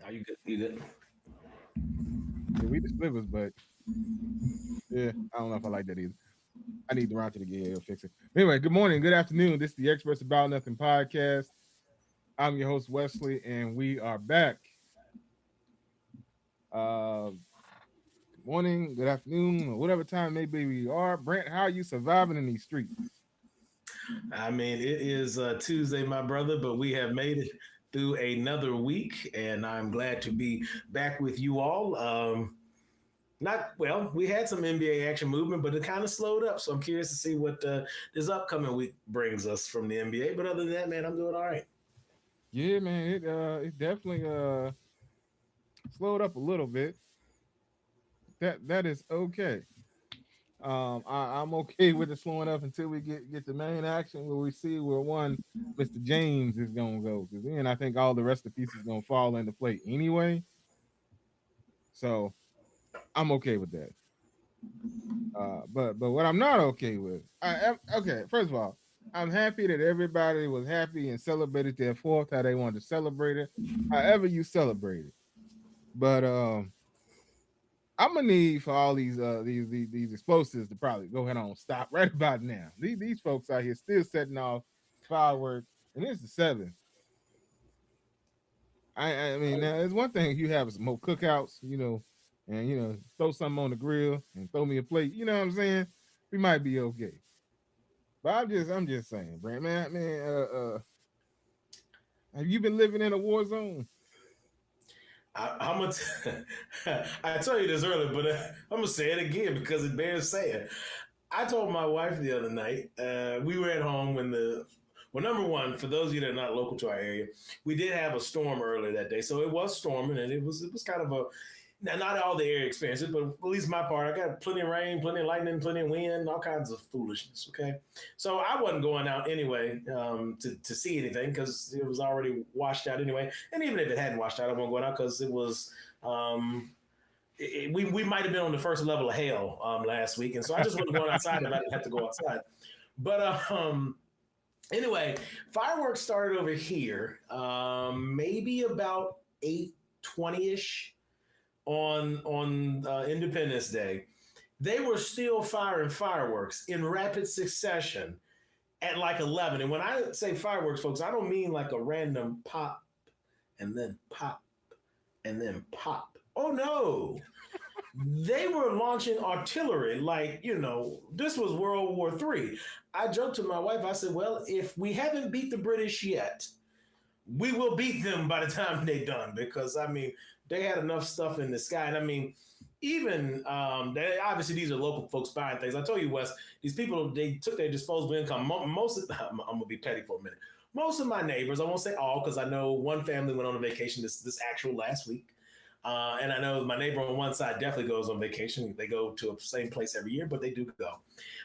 Are you good? You good? Yeah, we the Slivers, but yeah, I don't know if I like that either. I need Durant to get here to fix it. Anyway, good morning, good afternoon. This is the Experts About Nothing podcast. I'm your host Wesley, and we are back. Good morning, good afternoon, or whatever time maybe we are. Brent, how are you surviving in these streets? I mean, it is Tuesday, my brother, but we have made it through another week, and I'm glad to be back with you all. Not well, we had some NBA action movement, but it kind of slowed up. So I'm curious to see what this upcoming week brings us from the NBA. But other than that, man, I'm doing all right. Yeah, man, it definitely slowed up a little bit. That is okay. I'm okay with it slowing up until we get the main action where we see where one Mr. James is gonna go. Because then I think all the rest of the pieces gonna fall into play anyway. So I'm okay with that. But what I'm not okay with, okay. First of all, I'm happy that everybody was happy and celebrated their fourth how they wanted to celebrate it. However you celebrate it, but I'm gonna need for all these explosives to probably go ahead on stop right about now. These folks out here still setting off fireworks, and it's the seventh. I mean, now it's one thing if you have some more cookouts, and throw something on the grill and throw me a plate. You know what I'm saying? We might be okay. But I'm just saying, Brent, man, have you been living in a war zone? I'm gonna. I told you this earlier, but I'm gonna say it again because it bears saying. I told my wife the other night, we were at home when well, number one, for those of you that are not local to our area, we did have a storm earlier that day. So it was storming and it was kind of a, now not all the area experienced it, but at least my part, I got plenty of rain, plenty of lightning, plenty of wind, all kinds of foolishness. Okay. So I wasn't going out anyway to see anything because it was already washed out anyway. And even if it hadn't washed out, I wasn't going out because it was, um, we might have been on the first level of hell last week, and so I just wasn't going outside if I didn't have to go outside. But anyway, fireworks started over here, maybe about 8:20 ish on Independence Day. They were still firing fireworks in rapid succession at like 11. And when I say fireworks, folks, I don't mean like a random pop and then pop and then pop. Oh no, they were launching artillery like, this was World War III. I joked to my wife, I said, well, if we haven't beat the British yet, we will beat them by the time they're done, because I mean they had enough stuff in the sky. And I mean, even they, obviously these are local folks buying things. I told you, Wes, these people, they took their disposable income. Most of, I'm gonna be petty for a minute. Most of my neighbors, I won't say all, because I know one family went on a vacation this actual last week. And I know my neighbor on one side definitely goes on vacation. They go to a same place every year, but they do go.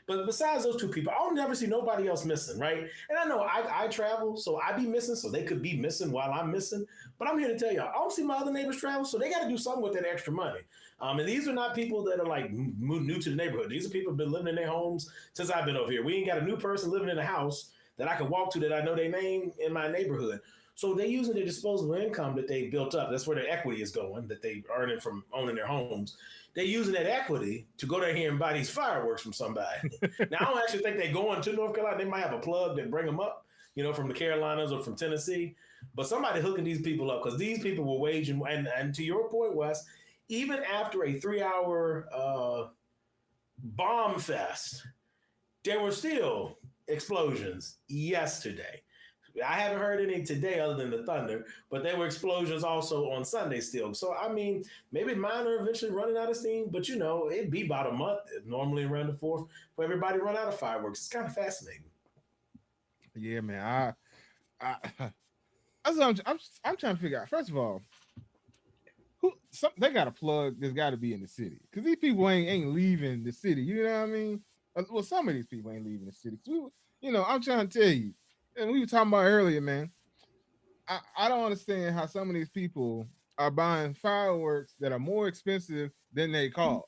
But besides those two people, I'll never see nobody else missing, right? And I know I travel, so I be missing, so they could be missing while I'm missing. But I'm here to tell y'all, I don't see my other neighbors travel, so they got to do something with that extra money. And these are not people that are like new to the neighborhood. These are people who've been living in their homes since I've been over here. We ain't got a new person living in a house that I can walk to that I know their name in my neighborhood. So they're using their disposable income that they built up. That's where their equity is going, that they earning from owning their homes. They're using that equity to go down here and buy these fireworks from somebody. Now, I don't actually think they're going to North Carolina. They might have a plug that bring them up, from the Carolinas or from Tennessee. But somebody hooking these people up, because these people were waging, and to your point, Wes, even after a 3 hour bomb fest, there were still explosions yesterday. I haven't heard any today other than the thunder, but there were explosions also on Sunday still. So I mean, maybe mine are eventually running out of steam, but it'd be about a month normally around the fourth for everybody to run out of fireworks. It's kind of fascinating. Yeah, man. I that's what I'm trying to figure out. First of all, they got a plug that's got to be in the city because these people ain't leaving the city. You know what I mean? Well, some of these people ain't leaving the city. I'm trying to tell you, and we were talking about earlier, man. I don't understand how some of these people are buying fireworks that are more expensive than they cost.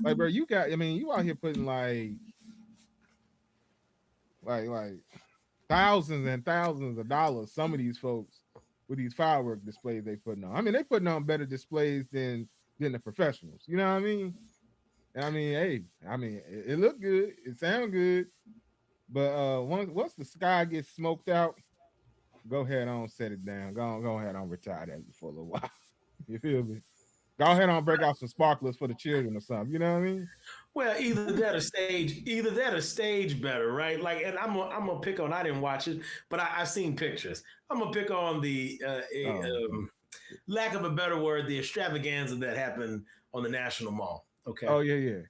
Like, bro, you out here putting like thousands and thousands of dollars. Some of these folks with these firework displays they putting on. I mean, they putting on better displays than the professionals. You know what I mean? And I mean, hey, I mean, it looked good, it sound good, but once the sky gets smoked out, go ahead on set it down. Go ahead on retire that for a little while. You feel me? Go ahead on break out some sparklers for the children or something. You know what I mean? Well, either that or stage better, right? Like, and I'm gonna pick on. I didn't watch it, but I've seen pictures. I'm gonna pick on the Oh, lack of a better word, the extravaganza that happened on the National Mall. Okay, oh yeah. Yeah,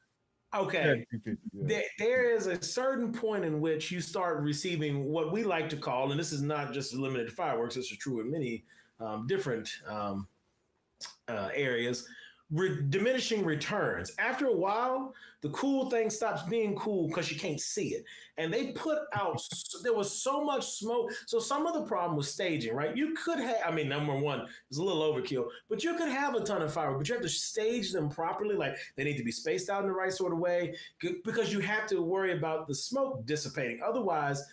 okay. yeah. There is a certain point in which you start receiving what we like to call, and this is not just limited to fireworks. This is true in many different areas, diminishing returns. After a while, the cool thing stops being cool because you can't see it. And they put out, there was so much smoke. So some of the problem was staging, right? You could have, I mean, number one, it's a little overkill, but you could have a ton of fireworks, but you have to stage them properly. Like they need to be spaced out in the right sort of way because you have to worry about the smoke dissipating. Otherwise,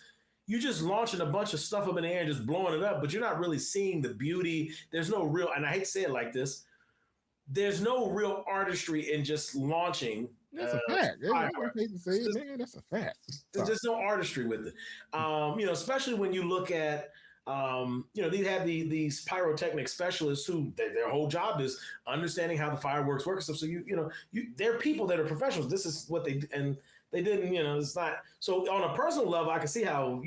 you're just launching a bunch of stuff up in the air and just blowing it up, but you're not really seeing the beauty. There's no real, and I hate to say it like this, there's no real artistry in just launching That's a fact. I fireworks. hate to say it, man. That's a fact. There's just no artistry with it. Especially when you look at, they have these pyrotechnic specialists who their whole job is understanding how the fireworks work and stuff. So they're people that are professionals. This is what they and they didn't. It's not. So on a personal level, I can see how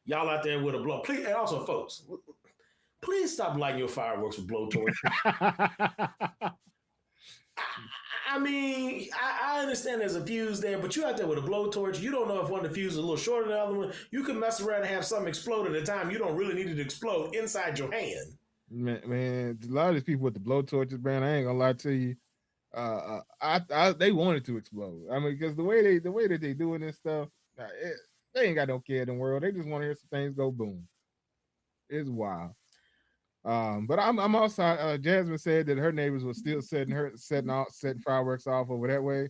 y'all out there with a blow. Please, and also, folks, please stop lighting your fireworks with blowtorch. I mean, I understand there's a fuse there, but you out there with a blowtorch. You don't know if one of the fuses is a little shorter than the other one. You can mess around and have something explode at a time. You don't really need it to explode inside your hand. Man, a lot of these people with the blowtorches, man, I ain't gonna lie to you. They wanted to explode. I mean, because the way that they doing this stuff, they ain't got no care in the world. They just want to hear some things go boom. It's wild. But I'm also Jasmine said that her neighbors were still setting fireworks off over that way.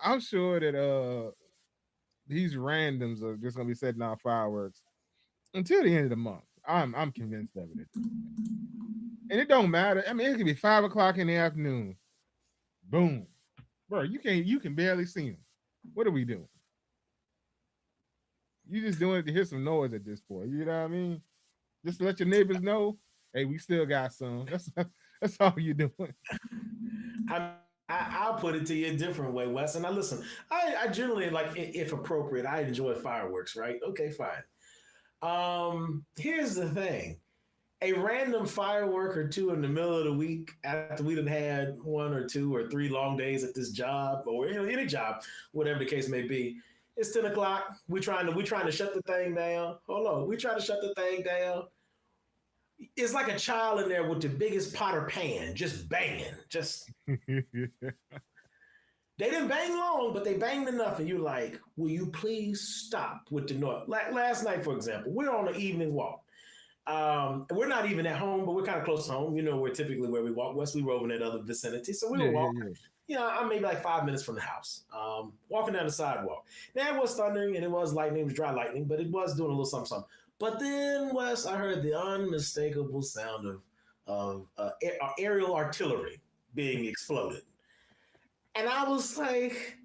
I'm sure that these randoms are just gonna be setting off fireworks until the end of the month. I'm convinced of it. And it don't matter. I mean, it could be 5 o'clock in the afternoon. Boom. Bro, you can barely see them. What are we doing? You just doing it to hear some noise at this point. You know what I mean? Just to let your neighbors know, hey, we still got some. That's all you doing. I'll put it to you a different way, Wes. And I listen. I generally like, if appropriate, I enjoy fireworks. Right? Okay, fine. Here's the thing: a random firework or two in the middle of the week after we done had 1 or 2 or 3 long days at this job or any job, whatever the case may be. It's 10 o'clock. We trying to shut the thing down. Hold on, we trying to shut the thing down. It's like a child in there with the biggest pot or pan, just banging. Just they didn't bang long, but they banged enough, and you're like, "Will you please stop with the noise?" Like last night, for example, we're on an evening walk. We're not even at home, but we're kind of close to home. We're typically where we walk. West, we were over in that other vicinity, so we were walking. I'm maybe like 5 minutes from the house. Walking down the sidewalk. Now it was thundering and it was lightning. It was dry lightning, but it was doing a little something, something. But then, Wes, I heard the unmistakable sound of aerial artillery being exploded, and I was like,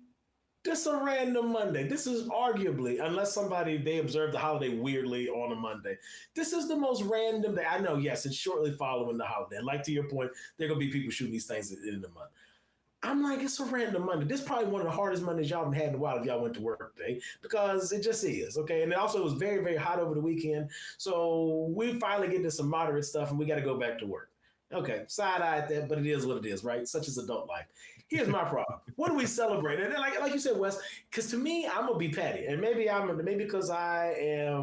"This is a random Monday. This is arguably, unless they observe the holiday weirdly on a Monday, this is the most random day. I know, yes, it's shortly following the holiday. Like to your point, there are gonna be people shooting these things at the end of the month. I'm like, it's a random Monday. This is probably one of the hardest Mondays y'all have had in a while if y'all went to work day, because it just is, okay? And also, it was very, very hot over the weekend. So we finally get to some moderate stuff and we got to go back to work. Okay, side eye at that, but it is what it is, right? Such is adult life. Here's my problem. What do we celebrate? And then, like you said, Wes, because to me, I'm gonna be petty, and maybe because I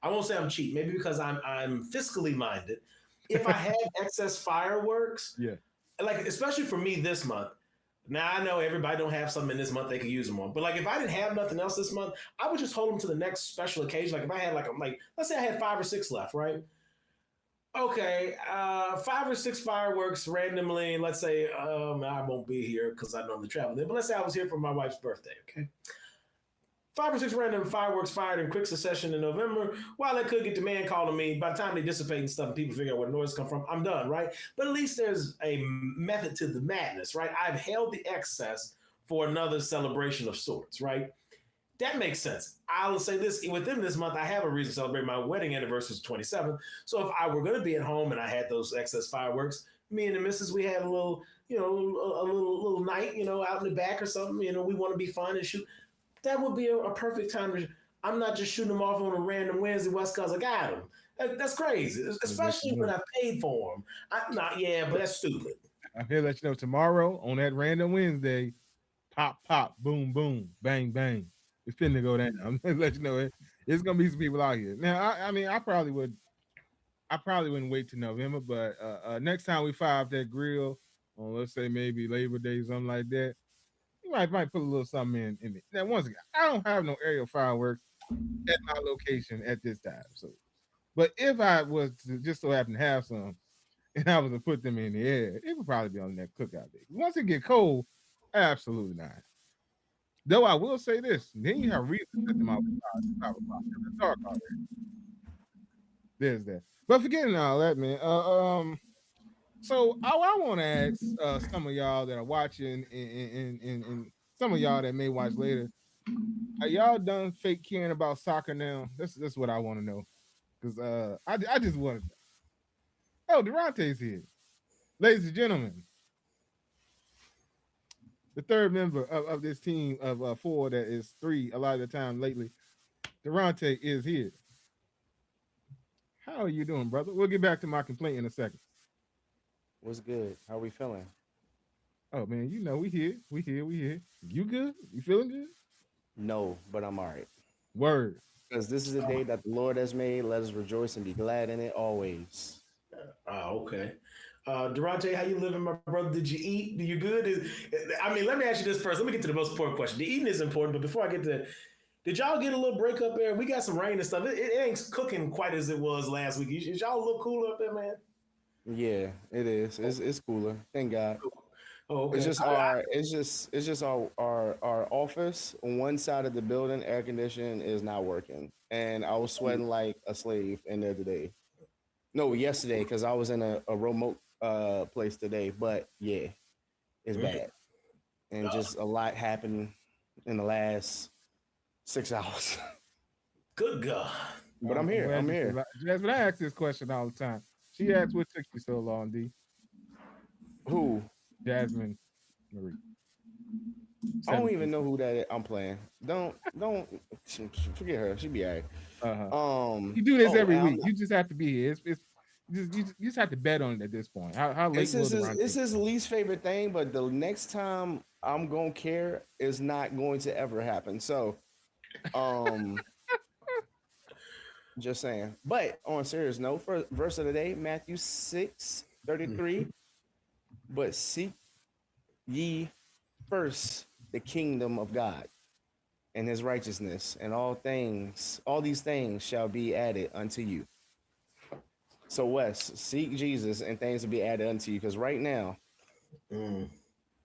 won't say I'm cheap. Maybe because I'm fiscally minded. If I had excess fireworks, Yeah. like especially for me this month. Now I know everybody don't have something in this month they could use them on, but like if I didn't have nothing else this month, I would just hold them to the next special occasion. Like if I had let's say I had 5 or 6 left, right? Okay, 5 or 6 fireworks randomly. Let's say I won't be here because I normally travel there, but let's say I was here for my wife's birthday. Okay, 5 or 6 random fireworks fired in quick succession in November. While I could get demand calling me, by the time they dissipate and stuff and people figure out where the noise come from, I'm done, right? But at least there's a method to the madness, right? I've held the excess for another celebration of sorts, right? That makes sense. I'll say this within this month, I have a reason to celebrate my wedding anniversary is 27th. So if I were going to be at home and I had those excess fireworks, me and the missus, we had a little, a little night, out in the back or something. We want to be fun and shoot. That would be a perfect time to. I'm not just shooting them off on a random Wednesday West because I got them. That's crazy, especially when I paid for them. I'm not, yeah, but that's stupid. I'm here to let you know tomorrow on that random Wednesday, pop, pop, boom, boom, bang, bang. It's finna go down. I'm gonna let you know it's gonna be some people out here. Now, I mean, I probably wouldn't wait till November, but next time we fire up that grill on, let's say maybe Labor Day, something like that, you might put a little something in it. Now, once again, I don't have no aerial fireworks at my location at this time. So, but if I was to just so happen to have some, and I was to put them in the air, it would probably be on that cookout day. Once it get cold, absolutely not. Though I will say this, then you have reason to set them out at 5 o'clock. It's dark already. There's that. But forgetting all that, man. So I want to ask some of y'all that are watching, and some of y'all that may watch later. Are y'all done fake caring about soccer now? That's what I want to know. Because I just want to. Oh, Durante's here, ladies and gentlemen. The third member of this team of four that is three a lot of the time lately. Durante is here. How are you doing, brother? We'll get back to my complaint in a second. What's good? How we feeling? Oh man, we here. We here. You good? You feeling good? No, but I'm all right. Word. Because this is a day that the Lord has made. Let us rejoice and be glad in it always. Okay. Durante, how you living, my brother? Did you eat? Do you good? I mean, let me ask you this first. Let me get to the most important question. The eating is important, but before I get to, did y'all get a little break up there? We got some rain and stuff. It ain't cooking quite as it was last week. Is y'all a little cooler up there, man? Yeah, it is. It's cooler. Thank God. Oh, okay. It's just our office on one side of the building, air conditioning is not working. And I was sweating like a slave in there today. No, yesterday, because I was in a remote place today. But yeah, it's bad. And just a lot happened in the last 6 hours. Good God. But I'm here. I'm here. Jasmine, I ask this question all the time. She asks, what took you so long, D? Who? Jasmine Marie. I don't even know who that is. I'm playing. Don't forget her. She be all right. You do this every week. You just have to be here. It's you just have to bet on it at this point. How late it's his least favorite thing, but the next time I'm gonna care is not going to ever happen. So, just saying. But on a serious note, for verse of the day, Matthew 6:33. But seek ye first the kingdom of God and his righteousness, and all these things shall be added unto you. So, Wes, seek Jesus and things will be added unto you. Because right now, the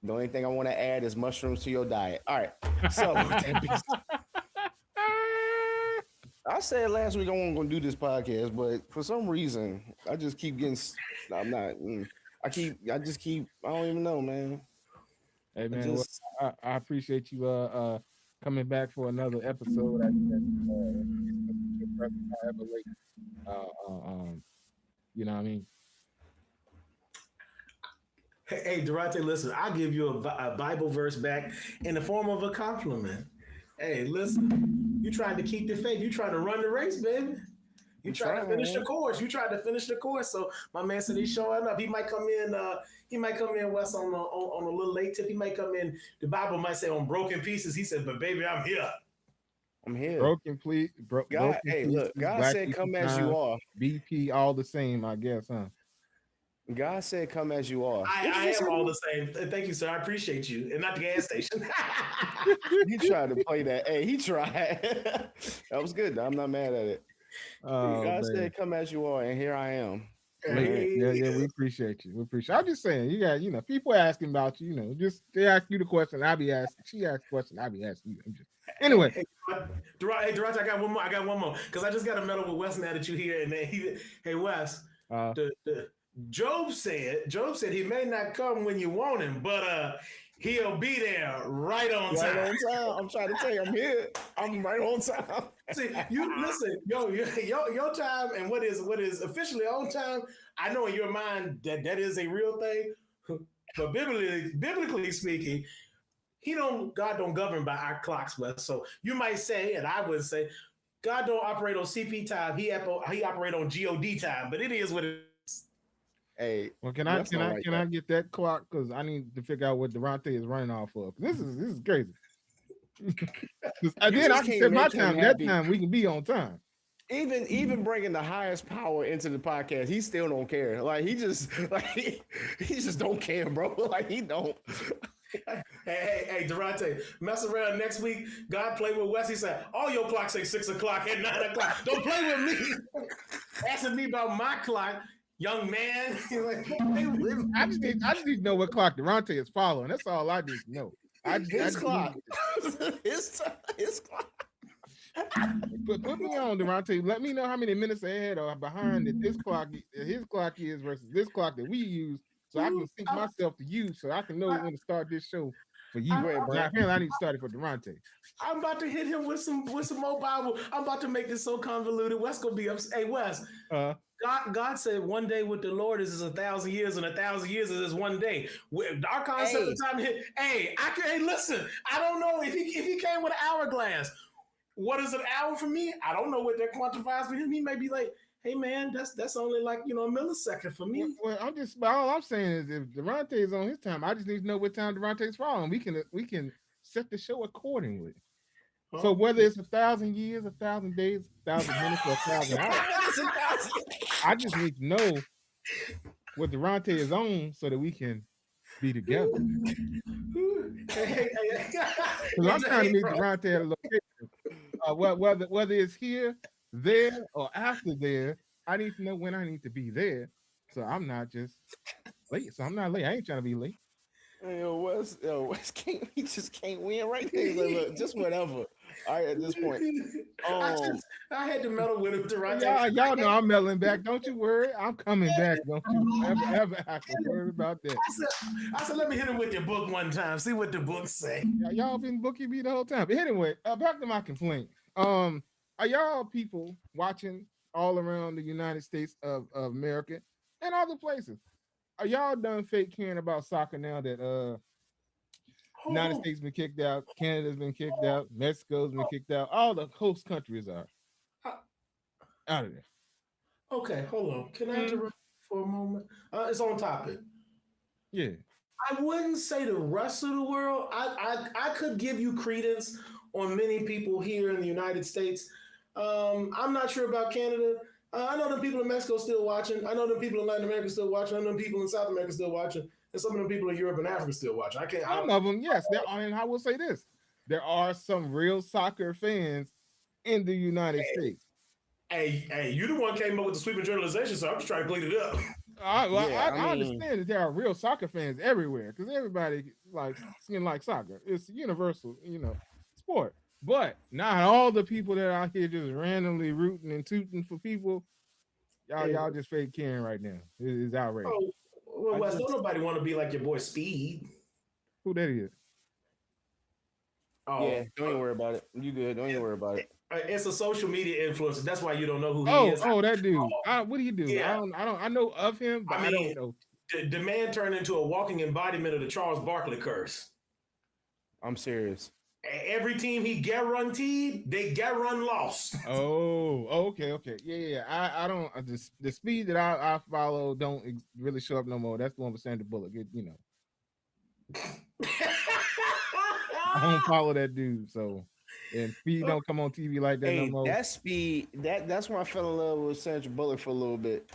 only thing I want to add is mushrooms to your diet. All right. So, I said last week I wasn't going to do this podcast, but for some reason, I just keep getting. I'm not. I don't even know, man. Hey man, I appreciate you coming back for another episode. However late, you know what I mean? Hey, Durante, listen, I'll give you a Bible verse back in the form of a compliment. Hey, listen, you trying to keep the faith. You trying to run the race, baby. You trying to finish the course. You tried to finish the course. So my man said he's showing up. He might come in. West on a little late tip. He might come in. The Bible might say on broken pieces. He said, "But baby, I'm here. I'm here. Broken, God, broken hey, pieces, look. God said, "Come as you are." BP, all the same, I guess, huh? God said, "Come as you are." I am all the same. Thank you, sir. I appreciate you, and not the gas station. He tried to play that. Hey, he tried. That was good. I'm not mad at it. God said, "Come as you are," and here I am. Hey. Yeah, we appreciate you. I'm just saying, you got, people asking about you. Just they ask you the question, I be asking. She asks the question, I be asking you. Anyway, Hey, Durant, I got one more. Because I just got a medal with Wes now that you here. And then hey Wes, the Job said he may not come when you want him, but he'll be there right on Right time. on time. I'm trying to tell you, I'm here. I'm right on time. See, you listen, your time and what is officially on time. I know in your mind that is a real thing, but biblically speaking, God don't govern by our clocks, Wes. So you might say, and I would say, God don't operate on CP time. He operate on God time. But it is what it is. Hey, well, can I get that clock? Because I need to figure out what Durante is running off of. This is crazy. Then I can set my time. That time we can be on time. Even bringing the highest power into the podcast, he still don't care. Like he just don't care, bro. Like he don't. Hey, Durante, mess around next week. God play with Wes. He said, all your clocks say 6 o'clock and 9 o'clock. Don't play with me. Asking me about my clock, young man. I just need to know what clock Durante is following. That's all I need to know. His clock. His clock. Put me on, Durante. Let me know how many minutes ahead or behind that his clock is versus this clock that we use, so I can sync myself to you, so I can know when to start this show for you. Apparently, I need to start it for Durante. I'm about to hit him with some more Bible. I'm about to make this so convoluted. Wes gonna be upset. Hey, Wes. God said one day with the Lord is 1,000 years, and 1,000 years is one day. Our concept of time. Hey, listen. I don't know if he came with an hourglass. What is an hour for me? I don't know what that quantifies for him. He may be like, hey man, that's only like a millisecond for me. Well, all I'm saying is if Durante is on his time, I just need to know what time Durante's following. We can set the show accordingly. So whether it's 1,000 years, 1,000 days, 1,000 minutes, or 1,000 hours, I just need to know what Durante is on so that we can be together. Because I'm trying to meet Durante at a location. Whether it's here, there, or after there, I need to know when I need to be there. So I'm not just late. So I'm not late. I ain't trying to be late. Wes can't. He just can't win right there. Like, look, just whatever. All right, at this point. I had to medal with him, Durante. Y'all know I'm meddling back. Don't you worry. I'm coming back. Don't you ever have to worry about that. I said, let me hit him with your book one time. See what the books say. Y'all been booking me the whole time. But anyway, back to my complaint. Are y'all people watching all around the United States of America and other places? Are y'all done fake caring about soccer now that United States been kicked out, Canada's been kicked out, Mexico's been kicked out, all the host countries are out of there. Okay, hold on. Can I interrupt for a moment? It's on topic. Yeah. I wouldn't say the rest of the world. I could give you credence on many people here in the United States. I'm not sure about Canada. I know the people in Mexico still watching. I know the people in Latin America still watching. I know the people in South America still watching. And some of the people in Europe and Africa still watching. Some of them, yes. There are, and I will say this. There are some real soccer fans in the United States. Hey, you the one came up with the sweeping generalization, so I'm just trying to clean it up. I understand that there are real soccer fans everywhere because everybody likes soccer. It's a universal, sport. But not all the people that are out here just randomly rooting and tooting for people. Y'all just fake caring right now. It's outrageous. Oh, well, Wes, don't nobody want to be like your boy Speed. Who that is? Oh, yeah, don't even worry about it. You good? Don't even worry about it. It's a social media influencer. That's why you don't know who he is. Oh, that dude. What do you do? Yeah. I know of him, but I don't know. The man turned into a walking embodiment of the Charles Barkley curse. I'm serious. Every team he guaranteed, they guarantee lost. Oh, okay. Yeah. I don't the Speed that I follow don't really show up no more. That's the one with Sandra Bullock. I don't follow that dude, so and Speed don't come on TV like that no more. That Speed, that's when I fell in love with Sandra Bullock for a little bit.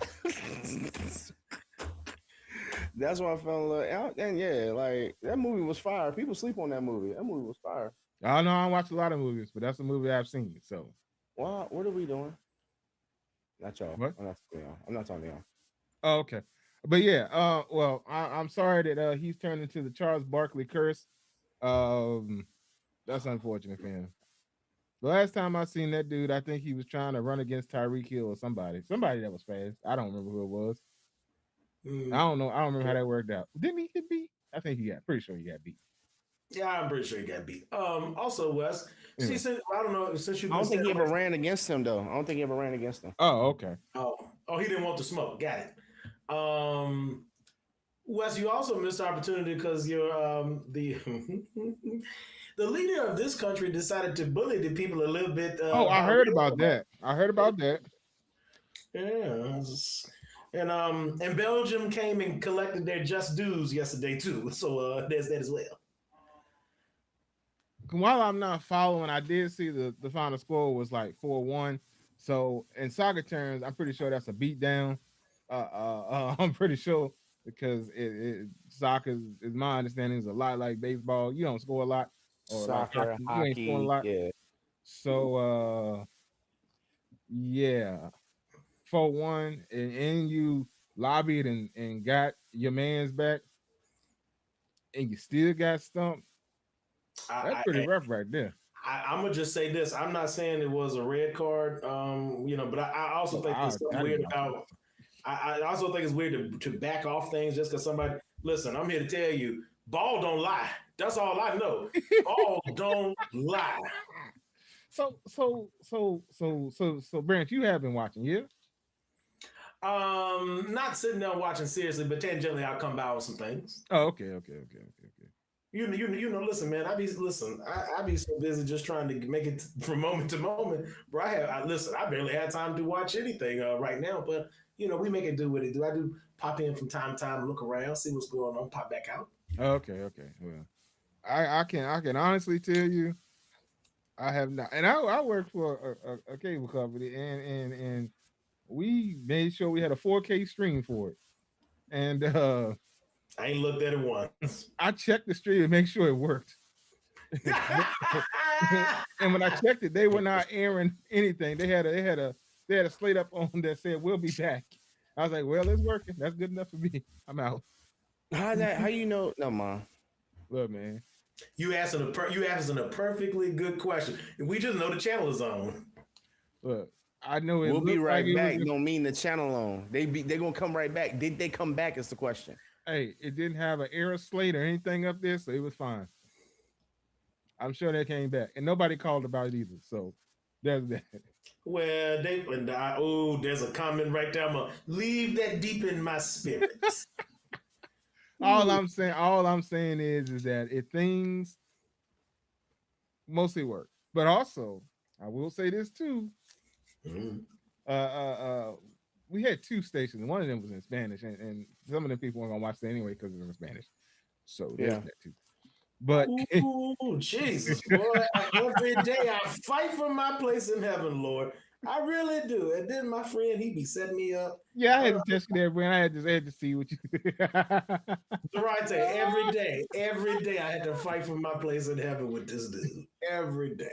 That's why I fell in love. And yeah, like that movie was fire. People sleep on that movie. That movie was fire. I know I watch a lot of movies, but that's a movie I've seen. So, what are we doing? Not y'all. What? I'm not talking to y'all. Oh, okay. But yeah, well, I'm sorry that he's turned into the Charles Barkley curse. That's unfortunate for him. The last time I seen that dude, I think he was trying to run against Tyreek Hill or somebody that was fast. I don't remember who it was. I Mm, don't know. I don't remember how that worked out. Didn't he get beat? I think he got. Pretty sure he got beat. yeah, I'm pretty sure he got beat. Also, Wes, see, Anyway. since I don't know, since you've I been don't think saying, he ever ran against him though. I don't think he ever ran against him. Oh, okay. oh, he didn't want the smoke. Got it. Wes, you also missed the opportunity because you're the the leader of this country decided to bully the people a little bit. Oh, I heard about that. I heard about that. Yeah, and Belgium came and collected their just dues yesterday too. So there's that as well. While I'm not following, I did see the final score was like 4-1. So in soccer terms, I'm pretty sure that's a beat down. I'm pretty sure because soccer is my understanding is a lot like baseball. You don't score a lot, or like Soccer, you ain't scoring a hockey, lot. yeah. So yeah, 4-1, and you lobbied and got your man's back, and you still got stumped. That's I, pretty rough right there. I'm gonna just say this. I'm not saying it was a red card, but I also So think there's something I didn't weird watch it. about. I also think it's weird to back off things just because somebody. Listen, I'm here to tell you, ball don't lie. That's all I know. Ball don't lie. So, Brent, you have been watching, yeah? Not sitting there watching seriously, but tangentially, I'll come by with some things. Oh, okay. Listen, man. I be so busy just trying to make it from moment to moment, bro. I barely had time to watch anything right now, but we make it do what it do. I do pop in from time to time, look around, see what's going on, pop back out. Okay. Well, I can honestly tell you, I have not, and I work for a cable company, and we made sure we had a 4K stream for it, and I ain't looked at it once. I checked the stream to make sure it worked. And when I checked it, they were not airing anything. They had a slate up on that said we'll be back. I was like, well, it's working. That's good enough for me. I'm out. How you know? No, man. Look, man. You asking a perfectly good question. We just know the channel is on. Look, I know it. We'll be right like back. Don't mean the channel on. They gonna come right back. Did they come back? Is the question. Hey, it didn't have an error slate or anything up there, so it was fine. I'm sure they came back, and nobody called about it either. So there's that. Well, there's a comment right there. I'm gonna leave that deep in my spirit. all I'm saying is that if things mostly work, but also I will say this too. Mm. We had two stations, and one of them was in Spanish, and some of them people weren't gonna watch it anyway because it was in Spanish. So there's that too. But ooh, Jesus, boy! Every day I fight for my place in heaven, Lord. I really do. And then my friend, he be setting me up. Yeah, I had to test you there, Brent. I had to see what you. Right there, every day I had to fight for my place in heaven with this dude. Every day.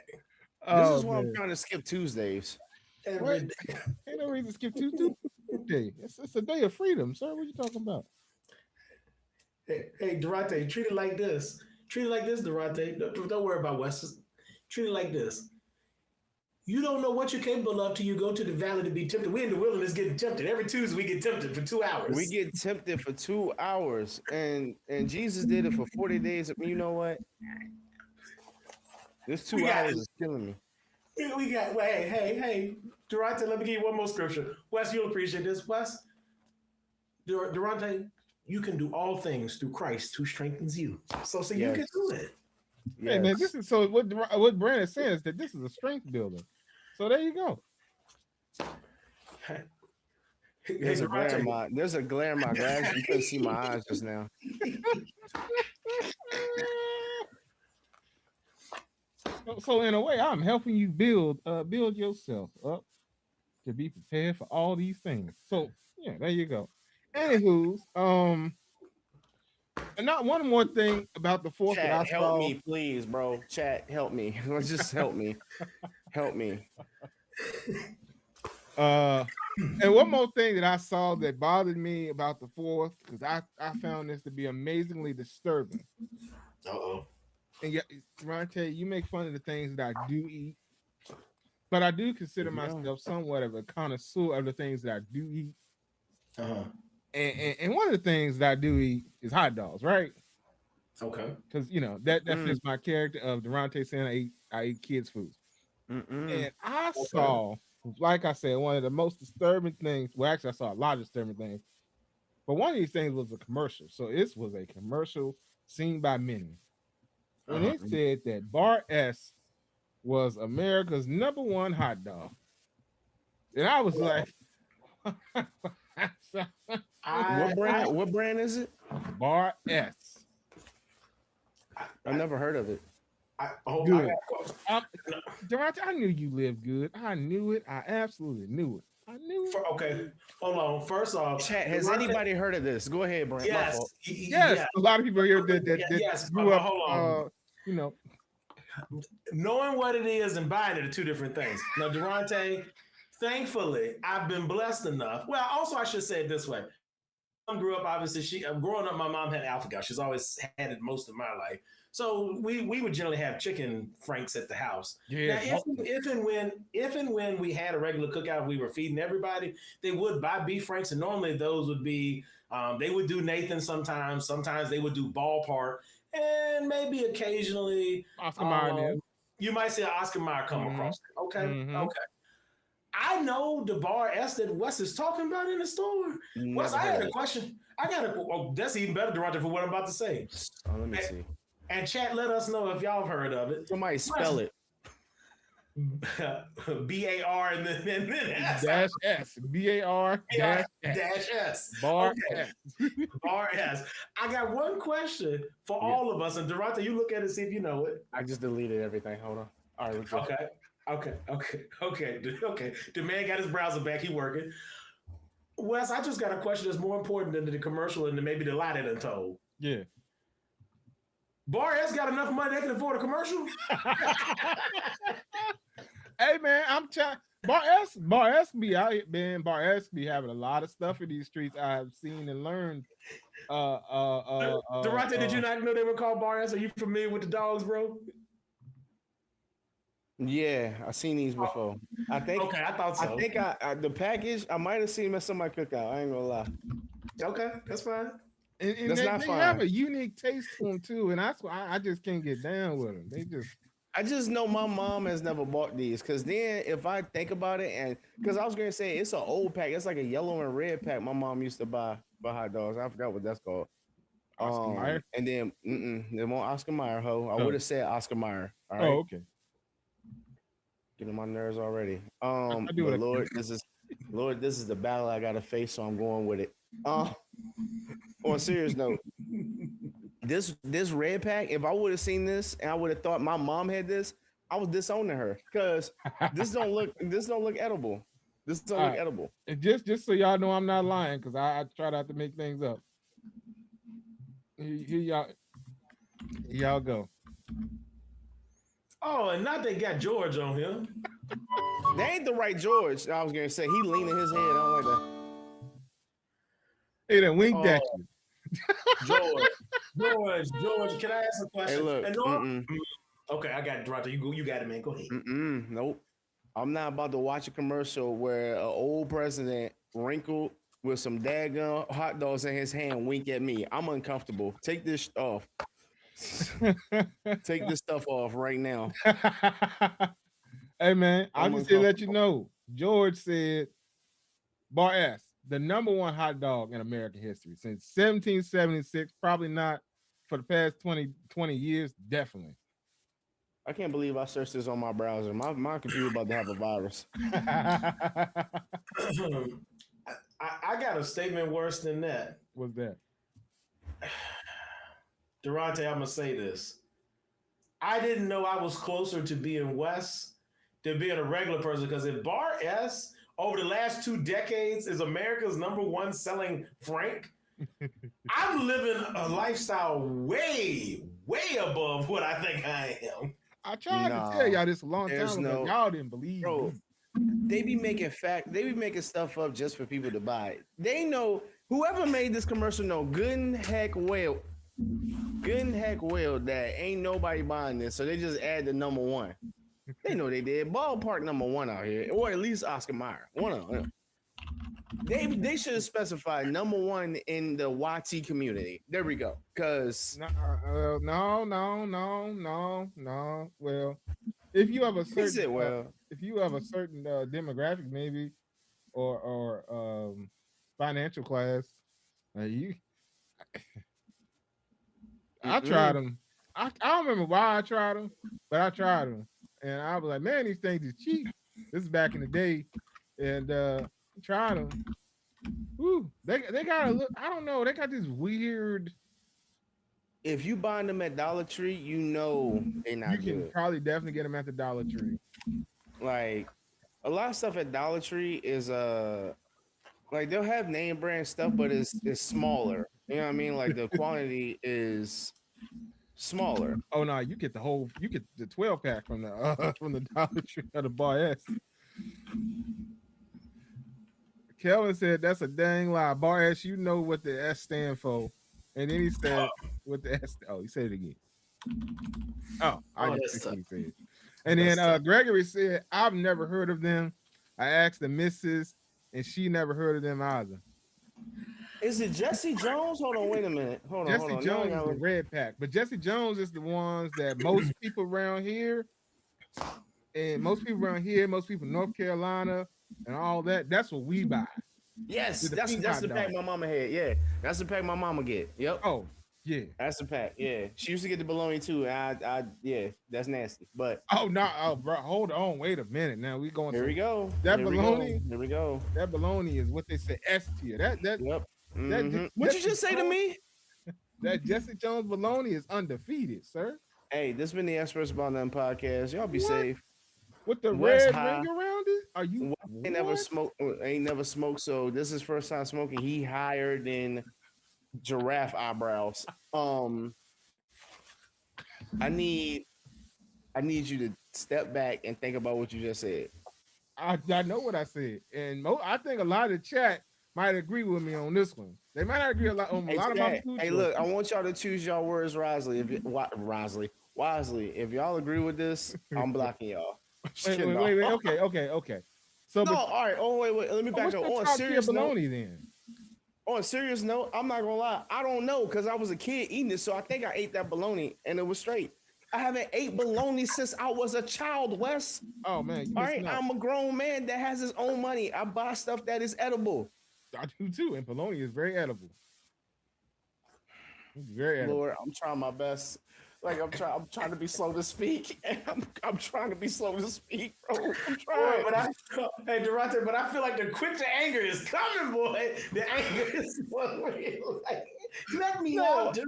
This is why I'm trying to skip Tuesdays. Every day. Ain't no reason to skip Tuesday. It's a day of freedom, sir. What you talking about? Hey, Durante, treat it like this. Treat it like this, Durante. Don't worry about West. Treat it like this. You don't know what you're capable of till you go to the valley to be tempted. We're in the wilderness getting tempted. Every Tuesday we get tempted for 2 hours. We get tempted for 2 hours, and Jesus did it for 40 days. You know what? This 2 hours is killing me. We got. Well, hey, Durante. Let me give you one more scripture. Wes, you'll appreciate this. Wes, Durante, you can do all things through Christ who strengthens you. So Yes. you can do it. Hey man, this is so what Brandon says that this is a strength builder. So there you go. There's a glare in my glass. You couldn't see my eyes just now. So in a way, I'm helping you build yourself up to be prepared for all these things. So yeah, there you go. Anywho's, and not one more thing about the fourth. Chat, help me, please, bro. Chat, help me. Just help me. Help me. And one more thing that I saw that bothered me about the fourth, because I found this to be amazingly disturbing. Uh-oh. And yeah, Ronte, you make fun of the things that I do eat. but I do consider Yeah. myself somewhat of a connoisseur of the things that I do eat. Uh-huh. And one of the things that I do eat is hot dogs, right? Okay. Because that fits my character of Durante saying I eat kids' food. And I saw, like I said, one of the most disturbing things. Well, actually, I saw a lot of disturbing things, but one of these things was a commercial. So this was a commercial seen by many, and it said that Bar S was America's #1 hot dog, and I was like, What brand is it? Bar S. I never heard of it. Good. Durante, I knew you lived good. I knew it. I absolutely knew it. I knew it. Okay, hold on. First off, Chat, has anybody heard of this? Go ahead, Brent. Yes, yes. A lot of people here that yes, grew up. hold on. Knowing what it is and buying it are two different things. Now, Durante, thankfully, I've been blessed enough. Well, also, I should say it this way. I grew up, obviously, growing up, my mom had alpha-gal. She's always had it most of my life. So we would generally have chicken franks at the house. Yeah. Now, if and when we had a regular cookout, we were feeding everybody, they would buy beef franks, and normally those would be, they would do Nathan sometimes. Sometimes they would do Ballpark, and maybe occasionally Oscar Mayer. You might see an Oscar Mayer come across. Okay, okay. I know the Bar S that Wes is talking about in the store. Wes, I had a question. That's even better, Durante, for what I'm about to say. Let me see. And chat, let us know if y'all have heard of it. Somebody spell it. B-A-R and then S. Dash S. B-A-R dash S. Bar S. S. Bar S. I got one question for all of us. And Durante, you look at it and see if you know it. I just deleted everything. Hold on. All right. Okay. The man got his browser back. He working. Wes, I just got a question that's more important than the commercial and maybe the lie that done told. Yeah. Bar S got enough money they can afford a commercial? Hey man, I'm trying. Bar S be out here, man. Bar S be having a lot of stuff in these streets I have seen and learned. Durante, did you not know they were called Bar S? Are you familiar with the dogs, bro? Yeah, I seen these before. I think. Okay, I thought so. I think the package I might have seen them at somebody cookout. I ain't gonna lie. Okay, that's fine. And that's they fine. have a unique taste to them too, and that's why I just can't get down with them. I just know my mom has never bought these, because then if I think about it, and because I was gonna say it's an old pack, it's like a yellow and red pack. My mom used to buy hot dogs. I forgot what that's called. Oscar Mayer. And then they want Oscar Mayer. I would have said Oscar Mayer. All right. Oh, okay. Getting on my nerves already. Lord, this is the battle I gotta face, so I'm going with it. On a serious note, this red pack, if I would have seen this and I would have thought my mom had this, I was disowning her, because this don't look edible. This don't look edible. And just so y'all know, I'm not lying, because I try not to make things up. Here y'all go. Oh, and not they got George on here. They ain't the right George. I was gonna say he leaning his head. I don't like that. Hey, then winked at you. George, can I ask a question? Hey, look. Okay, I got it, Durante. You got it, man. Go ahead. Nope. I'm not about to watch a commercial where an old president wrinkled with some daggone hot dogs in his hand wink at me. I'm uncomfortable. Take this off. Take this stuff off right now. Hey man, I'm just gonna let you know. George said Bar S, the #1 hot dog in American history since 1776. Probably not for the past 20 years, definitely. I can't believe I searched this on my browser. My computer about to have a virus. I got a statement worse than that. What's that? Durante, I'm gonna say this. I didn't know I was closer to being Wes than being a regular person, because if Bar S over the last 2 decades is America's #1 selling frank, I'm living a lifestyle way above what I think I am. I tried to tell y'all this a long time ago. Y'all didn't believe me. They be making stuff up just for people to buy it. They know whoever made this commercial know good and heck well that ain't nobody buying this, so they just add the #1. They know they did. Ballpark #1 out here, or at least Oscar Mayer. One of them. They should have specified #1 in the YT community. There we go. Because No. Well, if you have a he said, certain, well, demographic, maybe, or financial class, you, I tried them. I don't remember why I tried them, but I tried them, and I was like, man, these things is cheap. This is back in the day, and tried them. Woo, they got a look. I don't know. They got this weird. if you buy them at Dollar Tree, you know they're You not can good. probably definitely get them at the Dollar Tree. Like a lot of stuff at Dollar Tree is like they'll have name brand stuff, but it's smaller. You know what I mean? Like the quantity is smaller. Oh no, you get the 12 pack from the Dollar Tree or the Bar S. Kelvin said that's a dang lie. Bar S, you know what the S stand for. And then he said what the S. Oh, he said it again. Oh, I just think he said. And then Gregory said, I've never heard of them. I asked the missus, and she never heard of them either. Is it Jesse Jones? Hold on, wait a minute. Hold on. Jesse Jones is the red pack, but Jesse Jones is the ones that most people around here, most people in North Carolina, and all that. That's what we buy. Yes, that's the pack my mama had. Yeah, that's the pack my mama get. Yep. Oh, yeah, that's the pack. Yeah, she used to get the bologna too. Yeah, that's nasty. But bro, hold on, wait a minute. Now we going. Here we go. That bologna. Here we go. That bologna is what they say S tier. Yep. What'd you just say to me? That Jesse Jones bologna is undefeated, sir. Hey, this has been the Experts About Nothing podcast. Y'all be safe. With the red ring around it? Are you? Ain't never smoked. So this is first time smoking. He higher than giraffe eyebrows. I need you to step back and think about what you just said. I know what I said, and I think a lot of the chat might agree with me on this one. They might not agree a lot on a lot of my food. Hey, look, I want y'all to choose y'all words wisely. Wisely. If y'all agree with this, I'm blocking y'all. Wait. Okay. So, all right. Oh, wait. Let me back up. On serious note, then. On a serious note, I'm not gonna lie. I don't know because I was a kid eating it, so I think I ate that bologna and it was straight. I haven't ate bologna since I was a child, Wes. Oh man, all right. I'm a grown man that has his own money. I buy stuff that is edible. I do too, and bologna is very edible. It's very edible. Lord, I'm trying my best. Like I'm trying to be slow to speak, and I'm trying to be slow to speak, bro. I'm trying. Hey, Durante, but I feel like the quick to anger is coming, boy. The anger is like, let me out.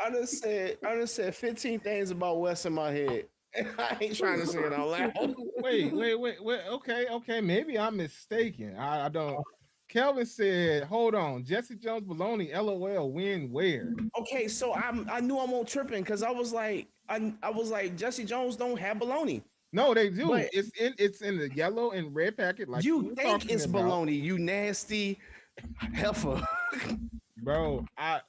I done said 15 things about Wes in my head. And I ain't trying to say it out loud. Wait. Okay. Maybe I'm mistaken. I don't. Kelvin said, "Hold on, Jesse Jones bologna. LOL. When? Where?" Okay, so I knew I won't tripping because I was like Jesse Jones don't have bologna. No, they do. But it's in the yellow and red packet. Like you think it's bologna, you nasty heifer, bro. I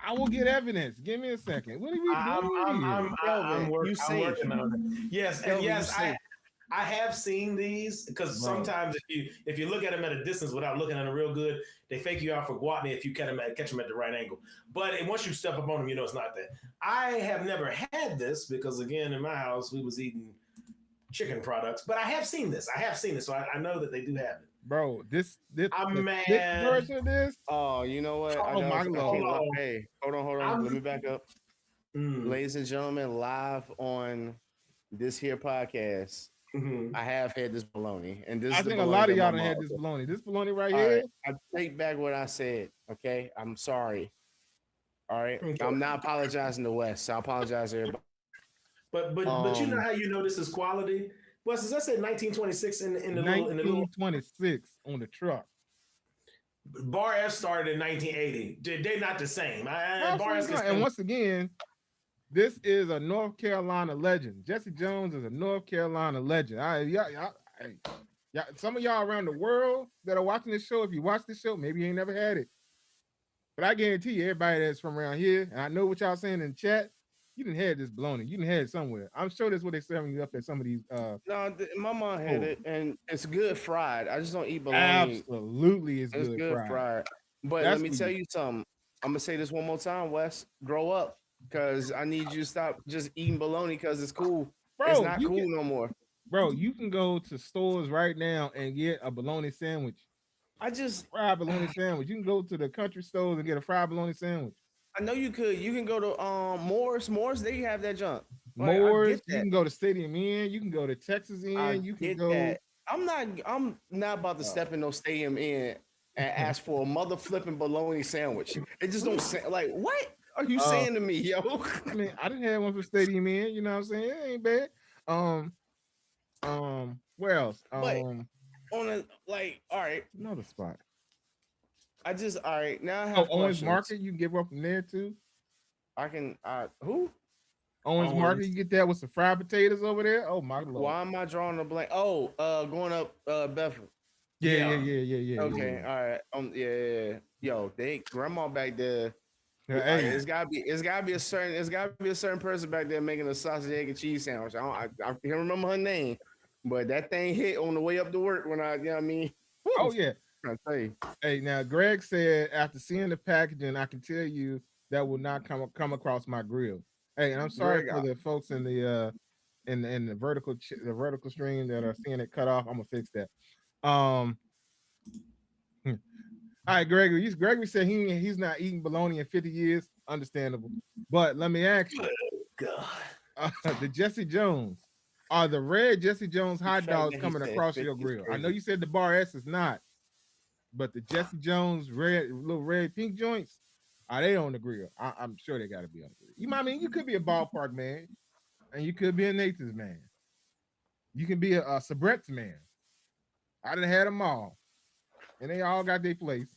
will get evidence. Give me a second. What are we doing? I'm working on it. Yes, and yes, I have seen these because sometimes if you look at them at a distance without looking at them real good, they fake you out for guatni if you catch them at the right angle. But once you step up on them, you know it's not that. I have never had this because again, in my house we was eating chicken products, but I have seen this. So I know that they do have it. Bro, this man. Version of this. Oh, you know what? Oh my Lord. Hey, hold on. Let me back up. Ladies and gentlemen, live on this here podcast. Mm-hmm. I have had this bologna, and this. I think a lot of y'all done had this bologna. This bologna right here. I take back what I said. Okay, I'm sorry. All right, okay. I'm not apologizing to Wes. I apologize to everybody. But you know how you know this is quality? Wes, does that say 1926 in the 1926 on the truck? Bar S started in 1980. They're not the same. Bar S and once again. This is a North Carolina legend. Jesse Jones is a North Carolina legend. Some of y'all around the world that are watching this show, if you watch this show, maybe you ain't never had it. But I guarantee you, everybody that's from around here, and I know what y'all saying in chat, You didn't have this bologna. You didn't have it somewhere. I'm sure that's what they're serving you up at some of these. No, my mom had it, and it's good fried. I just don't eat bologna. Absolutely, it's It's good good fried. fried. But let That's me what tell you, you something. I'm gonna say this one more time, Wes. Grow up, because I need you to stop just eating bologna because it's cool. It's bro. not You cool can, no more. bro. You can go to stores right now and get a bologna sandwich. I just Fried bologna sandwich. You can go to the country stores and get a fried bologna sandwich. I know you could. You can go to Moore's. Moore's, they have that junk. Like I Moore's. get You that. can go to Stadium Inn. You can go to Texas I Inn. You can get go. that. I'm not about to step in no stadium in and ask for a mother flipping bologna sandwich. It just don't sound like what are you Uh, saying to me, yo? I mean, I didn't have one for Stadium Inn. You know what I'm saying? It ain't bad. Where else? But on a like, all right, Another spot. all right, now I Oh, have Owens questions. Market. You can get one from there too. I can who? Owens Market. Owens. You get that with some fried potatoes over there. Oh my lord. Why am I drawing a blank? Oh, going up Bedford. Yeah. Okay, all right. Yeah. Yo, they grandma back there. Yeah, All right, hey, it's gotta be a certain person back there making a sausage, egg, and cheese sandwich. I can't remember her name, but that thing hit on the way up to work when you know what I mean? Whew, oh yeah. I tell you. Hey, now Greg said after seeing the packaging, I can tell you that will not come across my grill. Hey, and I'm sorry Greg, for the folks in the in the the vertical stream that are seeing it cut off. I'm gonna fix that. Um, all right, Gregory. Gregory said he's not eating bologna in 50 years. Understandable, but let me ask you: God. the Jesse Jones, are the red Jesse Jones the hot fact dogs that he coming said across 50 your is grill? I know crazy. you said the Bar S is not, but the Jesse Jones little red pink joints, are they on the grill? I'm sure they got to be on the grill. You might mean you could be a ballpark man, and you could be a Nathan's man. You can be a Sabret's man. I done had them all, and they all got their place.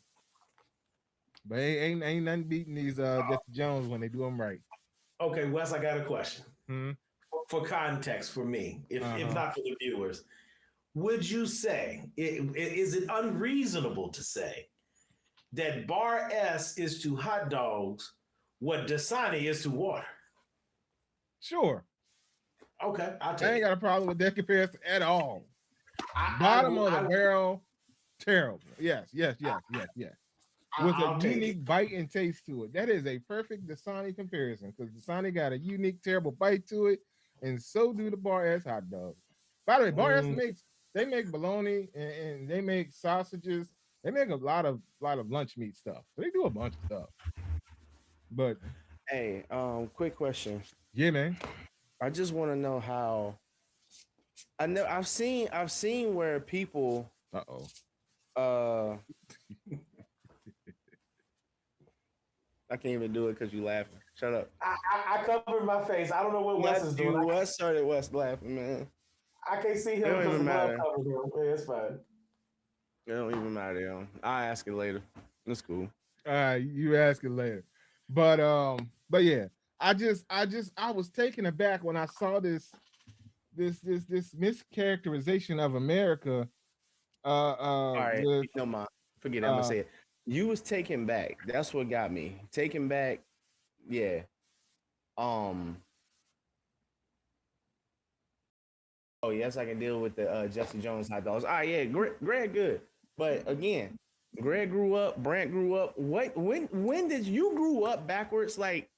But ain't nothing beating these Jesse Jones when they do them right. Okay, Wes, I got a question. Hmm? For context for me, if Uh-huh. not for the viewers, would you say, is it unreasonable to say that Bar S is to hot dogs what Dasani is to water? Sure, Okay, I'll I take ain't it. got a problem with that comparison at all. I, Bottom of the I, barrel, terrible. Yes. With a I'll take it. unique bite and taste to it. That is a perfect Dasani comparison because Dasani got a unique, terrible bite to it, and so do the Bar S hot dogs. By the way, Bar S they make bologna and they make sausages. They make a lot of lunch meat stuff. So they do a bunch of stuff. But Hey, quick question. yeah, man. I just want to know how. I know I've seen where people Uh-oh. uh I can't even do it because you laughing. Shut up. I covered my face. I don't know what Wes is doing. Wes started Wes laughing, man. I can't see him It don't because the even glove matter. covered him. Yeah, it's fine. It don't even matter, yo. I'll ask it later. It's cool. All right, you ask it later. But yeah, I was taken aback when I saw this mischaracterization of America. All right, With no mind. Forget it. I'm gonna say it. You was taken back. That's what got me taken back. Yeah. Oh yes, I can deal with the Jesse Jones hot dogs. All right, yeah, Greg good. But again, Greg grew up. Brant grew up. What? When did you grew up backwards like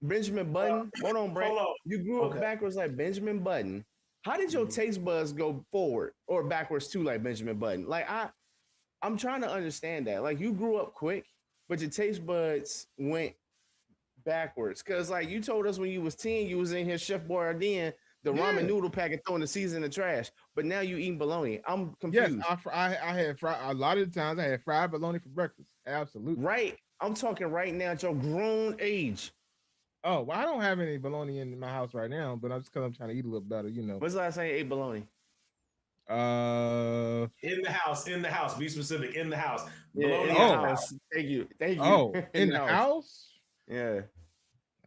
Benjamin Button? Hold on, Brant. Hold on. You grew up Okay. backwards like Benjamin Button. How did your taste buds go forward or backwards too, like Benjamin Button? Like I'm trying to understand that. Like you grew up quick, but your taste buds went backwards. Cause like you told us when you was 10, you was in here Chef Boyardee, the ramen noodle packet throwing the season in the trash. But now you eating bologna. I'm confused. Yes, I had fried a lot of the times. I had fried bologna for breakfast. Absolutely. Right. I'm talking right now at your grown age. Oh, well, I don't have any bologna in my house right now, but I'm just because I'm trying to eat a little better, you know. When's the last time you ate bologna? In the house. Be specific. In the house. Yeah, Bologna in the in the house. Thank you. Oh, in the house? Yeah.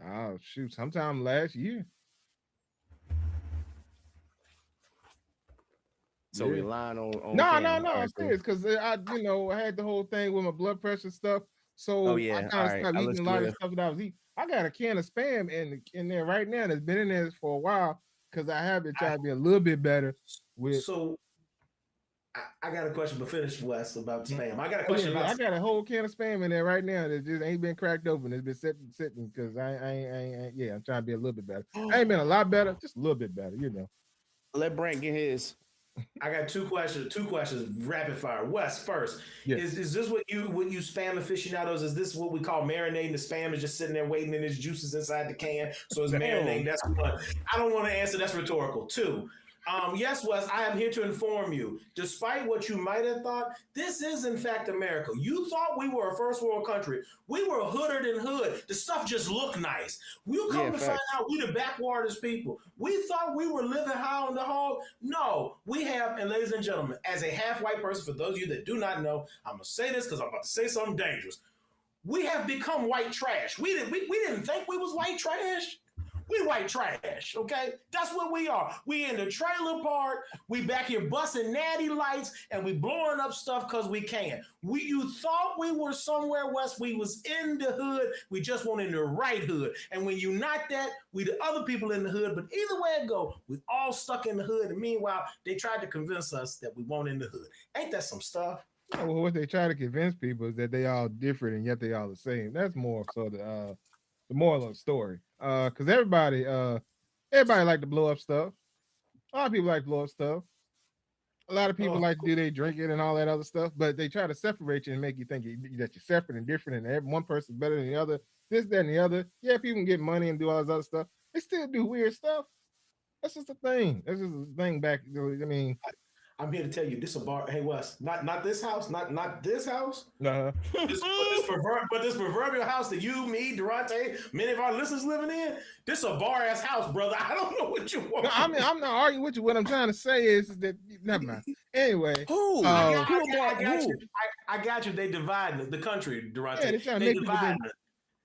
Oh shoot, sometime last year. So we lying on No, camera. I'm serious because I had the whole thing with my blood pressure stuff. So Oh I yeah. kind All of right. stopped I eating a listened lot to of it. stuff that I was eating. I got a can of spam in there right now that's been in there for a while because I have been I, trying to be a little bit better with. so I got a question, but finish Wes about spam. I got a Oh yeah, question yeah. about I got a whole can of spam in there right now that just ain't been cracked open. It's been sitting because yeah, I'm trying to be a little bit better. I ain't been a lot better, just a little bit better, you know. Let Brent get his. I got two questions. Two questions. Rapid fire. Wes, first, Yes. is this what you spam aficionados? Is this what we call marinating? The spam is just sitting there waiting, and its juices inside the can, so it's marinating. That's one. I don't want to answer. That's rhetorical. Two. Yes, Wes, I am here to inform you. Despite what you might have thought, this is in fact America. You thought we were a first world country. We were hooder than hood. The stuff just looked nice. You come Yeah, to find facts. out we the backwaters people. We thought we were living high on the hog. No, we have, and ladies and gentlemen, as a half white person, for those of you that do not know, I'm gonna say this because I'm about to say something dangerous. We have become white trash. We didn't think we was white trash. We white trash, okay? That's what we are. We in the trailer park. We back here busting natty lights and we blowing up stuff because we can. You thought we were somewhere west. We was in the hood. We just weren't in the right hood. And when you not that, we the other people in the hood. But either way it go, we all stuck in the hood. And meanwhile, they tried to convince us that we weren't in the hood. Ain't that some stuff? Well, what they try to convince people is that they all different and yet they all the same. That's more so the moral of the story. Because everybody like to blow up stuff. A lot of people like to blow up stuff. A lot of people Oh, like to do they drinking and all that other stuff, but they try to separate you and make you think that you're separate and different, and every one person's better than the other. This, that, and the other. Yeah, people can get money and do all this other stuff. They still do weird stuff. That's just a thing. That's just a thing back. I mean, I'm here to tell you, this a bar. Hey, Wes, not this house, not this house. uh, But this proverbial house that you, me, Durante, many of our listeners living in, this a bar ass house, brother. I don't know what you want. no, I mean, I'm not arguing with you. What I'm trying to say is that never mind. Anyway, Who? I got you. They divide the country, Durante. yeah, they're trying to They make people divide.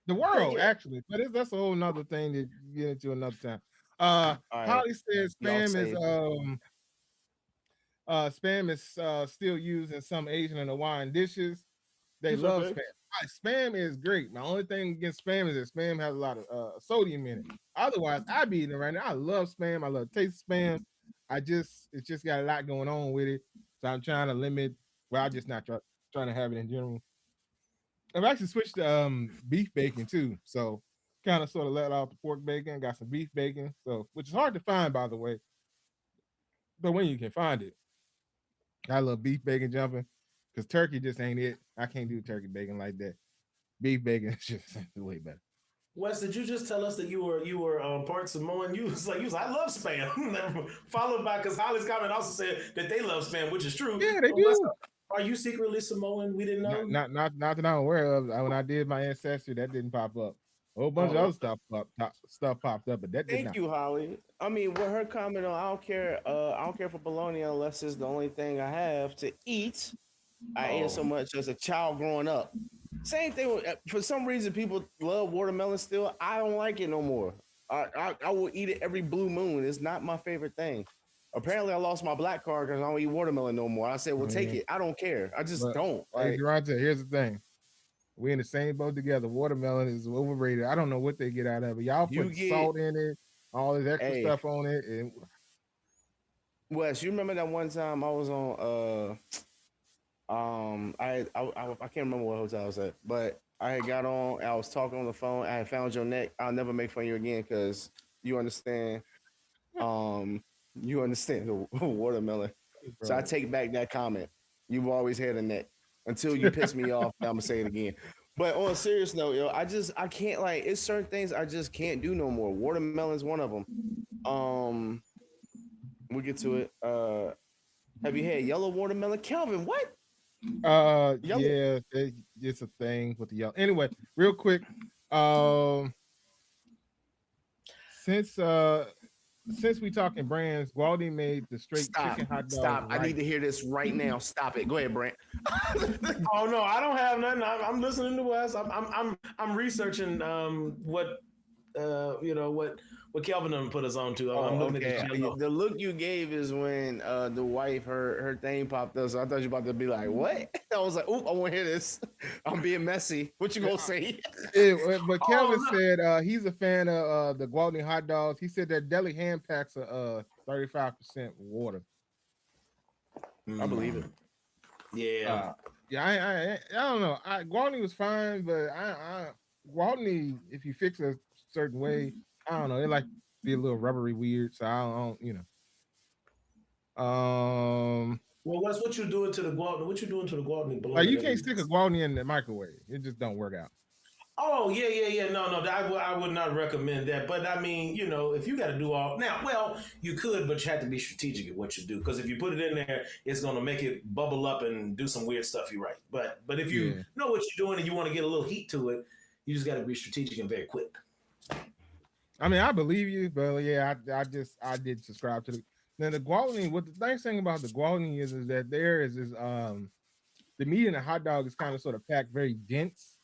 the world Yeah. actually, but that's a whole nother thing to get into another time. All right. Holly says Y'all spam is still used in some Asian and Hawaiian dishes. They It's love okay. spam. Spam is great. My only thing against spam is that spam has a lot of sodium in it. Otherwise, I'd be eating it right now. I love spam. I love the taste of spam. It's just got a lot going on with it. So I'm trying to limit. Well, I'm just not trying to have it in general. I've actually switched to beef bacon too. So kind of sort of let off the pork bacon. Got some beef bacon. So which is hard to find, by the way. But when you can find it, I love beef bacon jumping because turkey just ain't it. I can't do turkey bacon like that. Beef bacon is just way better. Wes, did you just tell us that you were part Samoan? You was like I love spam. Followed by because Holly's comment also said that they love spam, which is true. Yeah, they Wes, do. are you secretly Samoan? We didn't know. Not that I'm aware of. When I did my ancestry, that didn't pop up. A whole bunch of other stuff popped up, but that did Thank not. you, Holly. I mean, with her comment on, I don't care. I don't care for bologna unless it's the only thing I have to eat. I ate it so much as a child growing up. Same thing. For some reason, people love watermelon still. I don't like it no more. I will eat it every blue moon. It's not my favorite thing. Apparently, I lost my black card because I don't eat watermelon no more. I said, "Well, take it." I don't care. I just don't. Hey, Durante, here's the thing. We in the same boat together. Watermelon is overrated. I don't know what they get out of it. Y'all put salt in it, all this extra stuff on it. And Wes, you remember that one time I was on I can't remember what hotel I was at, but I had got on, I was talking on the phone, I had found your neck. I'll never make fun of you again because you understand the watermelon. bro. So I take back that comment. You've always had a neck until you piss me off. I'm gonna say it again. But on a serious note, yo, I can't like it's certain things I just can't do no more. Watermelon's one of them. We'll get to it. Have you had yellow watermelon? Kelvin, what? Yeah, it's a thing with the yellow. Anyway, real quick, since we talking brands, Gualdi made the straight chicken hot dog. Stop! Right. I need to hear this right now. Stop it. Go ahead, Brent. Oh no, I don't have nothing. I'm listening to Wes. I'm researching what you know what Kelvin done put us on to. I'm Oh, looking at okay. this yellow. The look you gave is when the wife her thing popped up. So I thought you were about to be like, "What?" I was like, "Oop, I want to hear this." I'm being messy. What you gonna say? But Oh Kelvin said he's a fan of the Gwaltney hot dogs. He said their deli hand packs are 35% water. I believe it. Yeah. Yeah, I don't know. Gwaltney was fine, but Gwaltney, if you fix a certain way, I don't know. It like be a little rubbery weird. So I don't you know. Well, what you doing to the Gwaltney? What you doing to the Gwaltney Like bologna? you can't stick a Gwaltney in the microwave. It just don't work out. Oh yeah. No, I would not recommend that. But I mean, you know, if you got to do all now, well, you could, but you have to be strategic at what you do because if you put it in there, it's going to make it bubble up and do some weird stuff. You're right. But if you know what you're doing and you want to get a little heat to it, you just got to be strategic and very quick. I mean, I believe you, but yeah, I did subscribe to the. Now the Gwaltney. What the nice thing about the Gwaltney is that there is the meat in the hot dog is kind of sort of packed very dense.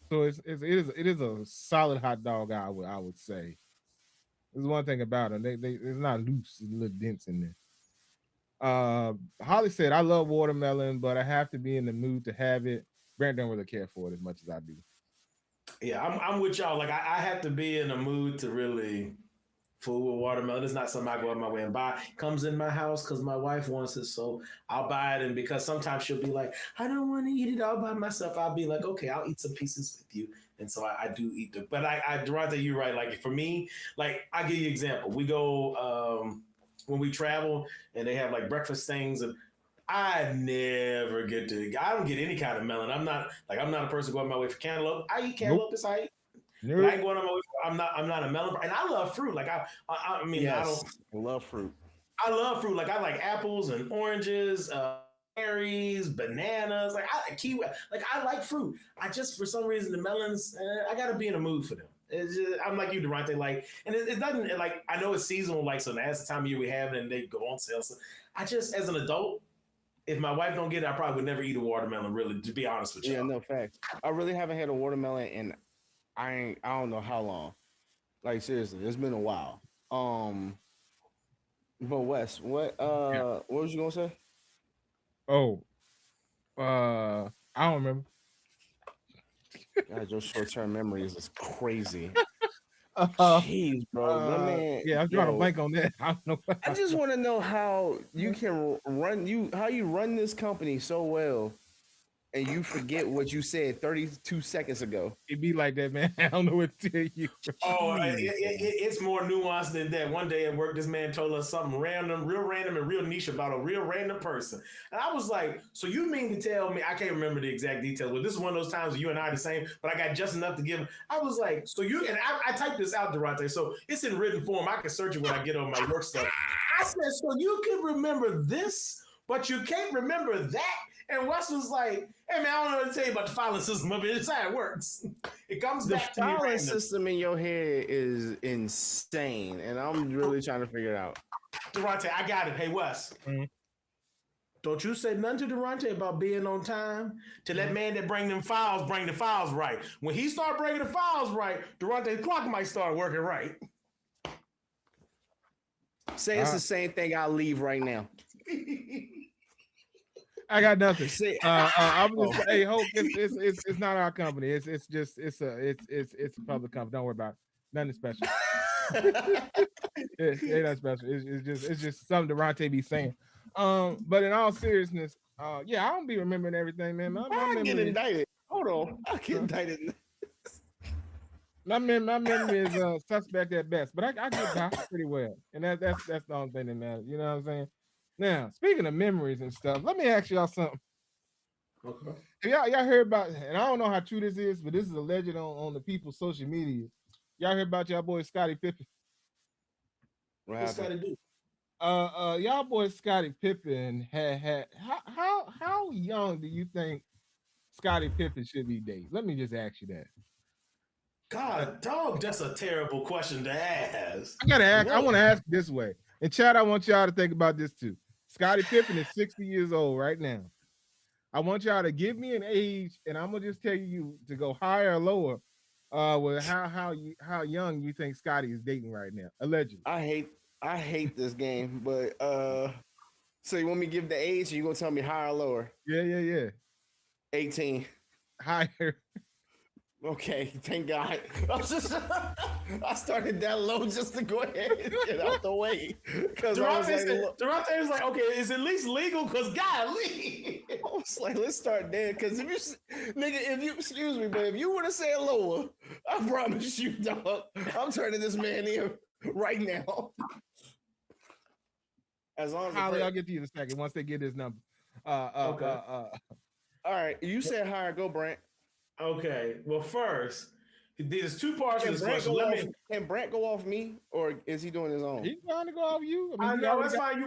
So it is a solid hot dog. I would say. There's one thing about them. They it's not loose. It's a little dense in there. Holly said, "I love watermelon, but I have to be in the mood to have it." Brent don't really care for it as much as I do. Yeah, I'm with y'all. Like I have to be in a mood to really fool with watermelon. It's not something I go out of my way and buy. It comes in my house because my wife wants it, so I'll buy it. And because sometimes she'll be like, "I don't want to eat it all by myself," I'll be like, "Okay, I'll eat some pieces with you." And so I do eat it. But Durante, you're right. Like for me, like I'll give you an example. We go when we travel and they have like breakfast things and I never get to. I don't get any kind of melon. I'm not a person going my way for cantaloupe. I eat Nope. cantaloupe. It's I eat, but I Nope. ain't going on my way. I'm not a melon. And I love fruit. Like I mean, Yes, I love fruit. I love fruit. Like I like apples and oranges, berries, bananas. Like I kiwi. Like I like fruit. I just for some reason the melons. I got to be in a mood for them. It's just, I'm like you, Durante. Like, and it doesn't like I know it's seasonal. Like so, that's the time of year we have it, and they go on sale. So I just as an adult if my wife don't get it, I probably would never eat a watermelon. Really, to be honest with you. Yeah, no facts. I really haven't had a watermelon in I don't know how long. Like seriously, it's been a while. But Wes, what was you gonna say? Oh, I don't remember. God, your short term memory is just crazy. Uh, Jeez, bro. That man, yeah, I'm drawing a blank on that. I don't know. I just want to know how you can how you run this company so well and you forget what you said 32 seconds ago. It be like that, man. I don't know what to tell you. Oh, it's more nuanced than that. One day at work, this man told us something random and real niche about a real random person. And I was like, so you mean to tell me, I can't remember the exact details, but this is one of those times you and I are the same, but I got just enough to give him. I was like, so you, and I typed this out, Durante, so it's in written form. I can search it when I get on my work stuff. I said, so you can remember this, but you can't remember that? And Wes was like, hey, man, I don't know what to tell you about the filing system, but it's how it works. It comes back to me. The filing random. system in your head is insane, and I'm really trying to figure it out. Durante, I got it. Hey, Wes. Mm-hmm. Don't you say nothing to Durante about being on time. To that man that bring the files right. When he start bringing the files right, Durante's clock might start working right. Say it's the same thing. I'll leave right now. I got nothing. I'm just hey, Hope. It's not our company. It's a public company. Don't worry about it. Nothing special. It ain't that special. It's just something Durante be saying. But in all seriousness, yeah, I don't be remembering everything, man. I get indicted. Hold on, I get indicted. My memory is suspect at best, but I get by pretty well, and that's the only thing that matters. You know what I'm saying? Now, speaking of memories and stuff, let me ask y'all something. Okay. Y'all heard about, and I don't know how true this is, but this is alleged on the people's social media. Y'all heard about y'all boy Scottie Pippen? What's Scottie do? Y'all boy Scottie Pippen had how young do you think Scottie Pippen should be dating? Let me just ask you that. God, dog, that's a terrible question to ask. I gotta ask. I want to ask this way. And Chad, I want y'all to think about this too. Scottie Pippen is 60 years old right now. I want y'all to give me an age, and I'm gonna just tell you to go higher or lower Well, how young you think Scotty is dating right now? Allegedly. I hate this game, but so you want me to give the age? Or you gonna tell me higher or lower? Yeah. 18. Higher. Okay, thank God. I started that low just to go ahead and get out the way. Because Durante was like, okay, it's at least legal because golly. I was like, let's start there. Because if you excuse me, but if you would have said lower, I promise you, dog, I'm turning this man in right now. As long as Holly, I'll get to you in a second once they get his number. Okay. All right, you said higher. Go, Brent. Okay. Well, first, there's two parts of this question. Can Brent go off me, or is he doing his own? He's trying to go off you. I know that's fine.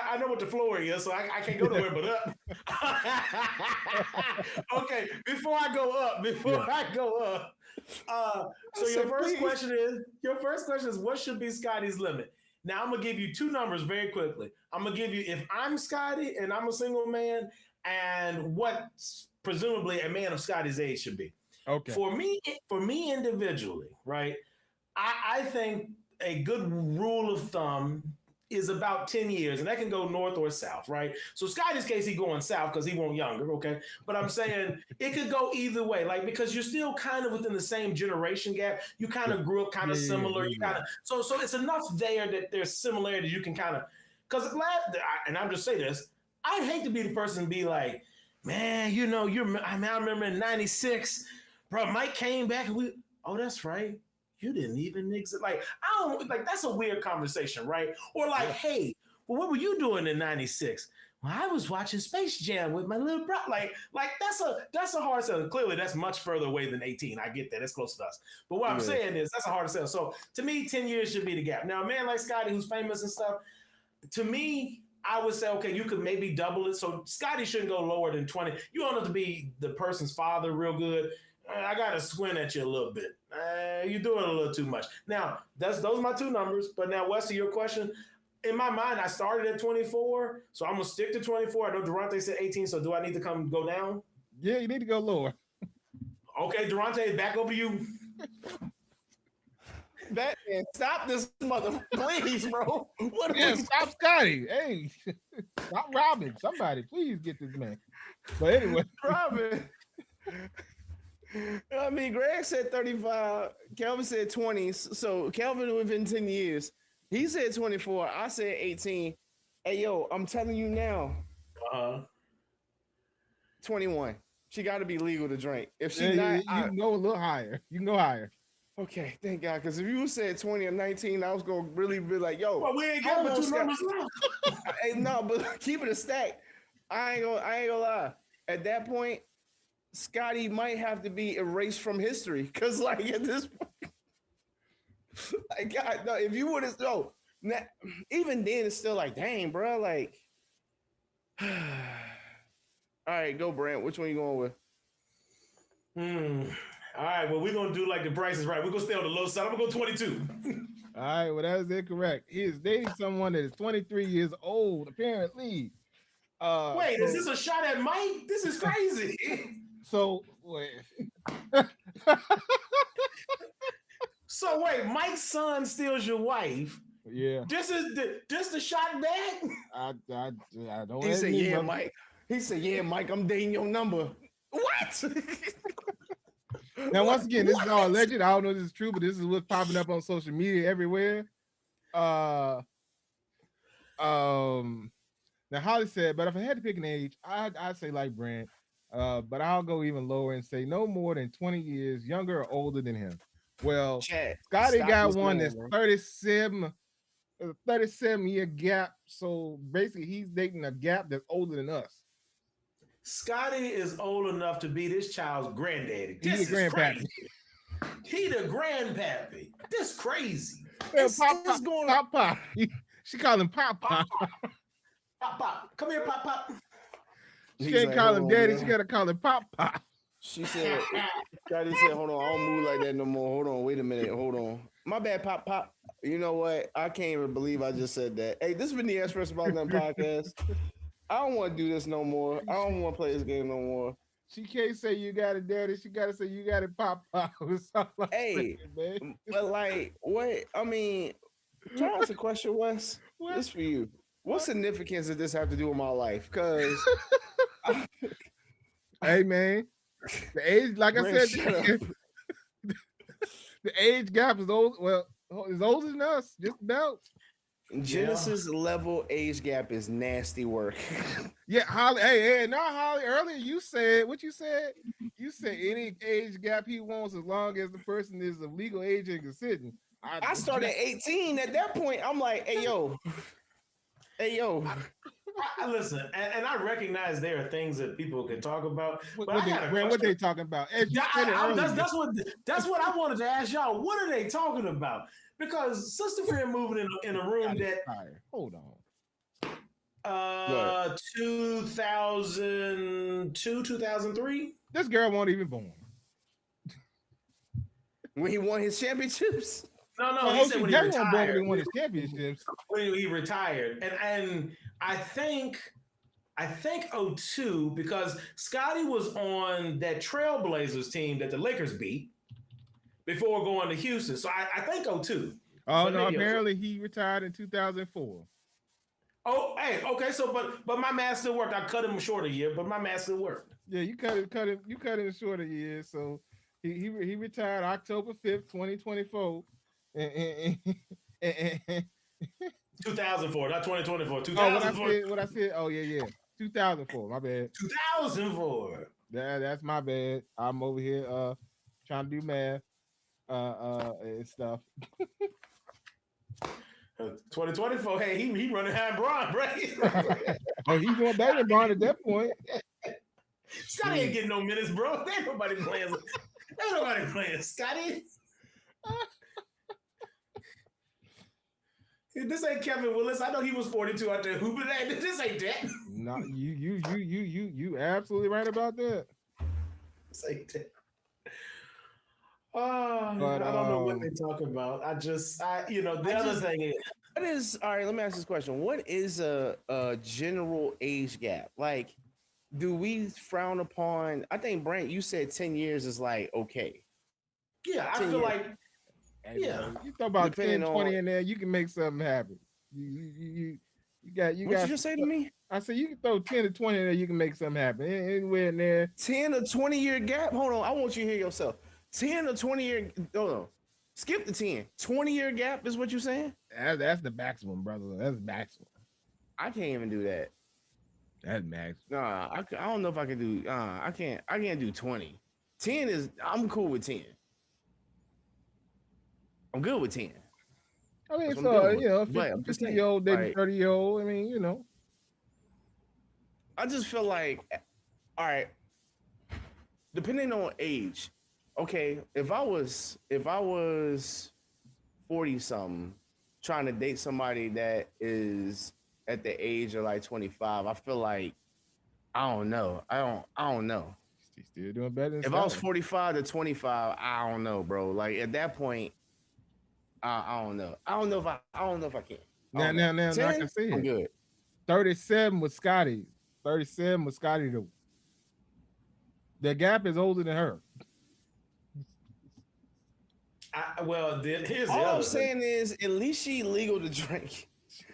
I know what the floor is, so I can't go nowhere but up. Okay. Before I go up. So your first question is what should be Scotty's limit? Now I'm gonna give you two numbers very quickly. I'm gonna give you if I'm Scotty and I'm a single man, and what presumably a man of Scotty's age should be. Okay. For me individually, right? I think a good rule of thumb is about 10 years, and that can go north or south, right? So Scotty's case, he going south because he won't younger, okay? But I'm saying it could go either way, like because you're still kind of within the same generation gap. You kind of grew up kind of similar. You kind of so it's enough there that there's similarities you can kind of because and I'm just saying this. I'd hate to be the person to be like, man, I remember in '96, bro, Mike came back and that's right. You didn't even exist. Like, I don't like that's a weird conversation, right? Or like, hey, well, what were you doing in '96? Well, I was watching Space Jam with my little bro. Like that's a hard sell. Clearly, that's much further away than 18. I get that. That's close to us. But what I'm saying is that's a hard sell. So to me, 10 years should be the gap. Now, a man like Scotty, who's famous and stuff, to me, I would say, okay, you could maybe double it. So Scotty shouldn't go lower than 20. You don't have to be the person's father real good. I got to squint at you a little bit. You're doing a little too much. Now, those are my two numbers. But now, Wesley, your question, in my mind, I started at 24. So I'm going to stick to 24. I know Durante said 18. So do I need to go down? Yeah, you need to go lower. Okay, Durante, back over you. Batman, stop this mother, please, bro. Stop Scotty. Hey, stop robbing somebody. Please get this man. But anyway, Robin. I mean, Greg said 35. Kelvin said 20. So Kelvin within 10 years. He said 24. I said 18. Hey, yo, I'm telling you now. 21. She got to be legal to drink. If she not, you can go a little higher. You can go higher. Okay, thank God. Because if you said 20 or 19, I was gonna really be like, "Yo, well, we ain't got two numbers left." Hey, no, but keep it a stack. I ain't gonna lie. At that point, Scotty might have to be erased from history. Cause like at this point, like God, no, if you would have even then it's still like, dang, bro, like. All right, go, Brent. Which one you going with? All right, well, we're going to do like the Price is Right. We're going to stay on the low side. I'm going to go 22. All right, well, that is incorrect. He is dating someone that is 23 years old, apparently. Wait, is this a shot at Mike? This is crazy. So, wait. So, wait, Mike's son steals your wife. Yeah. This the shot back? I don't. He said, yeah, Mike. He said, yeah, Mike, I'm dating your number. What? Now, once again, this is all alleged. I don't know if this is true, but this is what's popping up on social media everywhere. Now Holly said, but if I had to pick an age, I'd say like Brent. But I'll go even lower and say no more than 20 years younger or older than him. Well, Scotty got one that's 37, a 37-year gap. So basically, he's dating a gap that's older than us. Scotty is old enough to be this child's granddaddy. He's the grandpappy. He the grandpappy. This crazy. Yeah, Pop. She called him Pop. Pop. Come here, Pop. She can't call him daddy. She got to call him Pop. She said, Scotty said, hold on, I don't move like that no more. Hold on, wait a minute. Hold on. My bad, Pop. You know what? I can't even believe I just said that. Hey, this has been the Express About Them podcast. I don't want to do this no more. I don't want to play this game no more. She can't say you got it, daddy. She gotta say you got it, pop pop. Hey, man. but like, what? I mean, can I ask a question, Wes? What? This for you. What What? significance does this have to do with my life? Because Hey man, the age, like I Brent, said, shut up. the age gap is old. Well, is older than us, just about. Genesis level age gap is nasty work. Yeah, Holly. Hey, no, Holly. Earlier, you said what you said. You said any age gap he wants, as long as the person is of legal age and consenting. I started at 18. At that point, I'm like, hey yo. Listen, and I recognize there are things that people can talk about. What, But what I they, got a Brand, what question. they talking about? As you said it earlier. That's what I wanted to ask y'all. What are they talking about? Because Sister Fear moving in a room that Hold on. 2002, 2003. This girl wasn't even born. When he won his championships. No, he said when he Born when he retired. won his championships. When he retired, and I think 02, because Scotty was on that Trailblazers team that the Lakers beat before going to Houston. So I think 02. Oh But no, maybe 02. apparently he retired in 2004. Oh, hey, okay. So, but my math still worked. I cut him short a year, but my math still worked. Yeah, you cut it short a year. So he retired October 5th, 2024. And 2004, not 2024. Oh, 2004. what I said. Oh yeah. 2004. My bad. 2004. That's my bad. I'm over here trying to do math and stuff. 2024. Hey, he running high Bron, right? Oh, he's doing better than Bron at that point. Scotty ain't getting no minutes, bro. Ain't nobody playing. Scotty. This ain't Kevin Willis. I know he was 42 out there hooping. This ain't that. No, you absolutely right about that. This ain't that. Oh, But, I don't know what they talk about. The other thing is, what is, all right, let me ask this question. What is a general age gap? Like, do we frown upon, I think, Brent, you said 10 years is like, okay. Yeah, I feel like, yeah. You talk about Depending 10, 20 on, in there, you can make something happen. You got what you just say to me? I said you can throw 10 to 20 in there, you can make something happen. Anywhere in there. 10 or 20 year gap? Hold on, I want you to hear yourself. 10 or 20 year, hold on. Skip the 10. 20-year gap is what you're saying? That's the maximum, brother. That's maximum. I can't even do that. That's maximum. Nah, I don't know if I can do, I can't do 20. 10 is, I'm cool with 10. I'm good with 10. I mean, That's so, what I'm good with. 50, But I'm just saying, 50-year-old, like, 30-year-old. I mean, I just feel like, all right, depending on age, okay, if I was 40 something trying to date somebody that is at the age of like 25, I feel like I don't know. He's still doing better than If I was 45 to 25, I don't know, bro. Like at that point, I don't know. I don't know if I can. Now, like I said, I'm good. 37 with Scotty. 37 with Scotty though. The gap is older than her. here's all the other I'm saying is at least she legal to drink.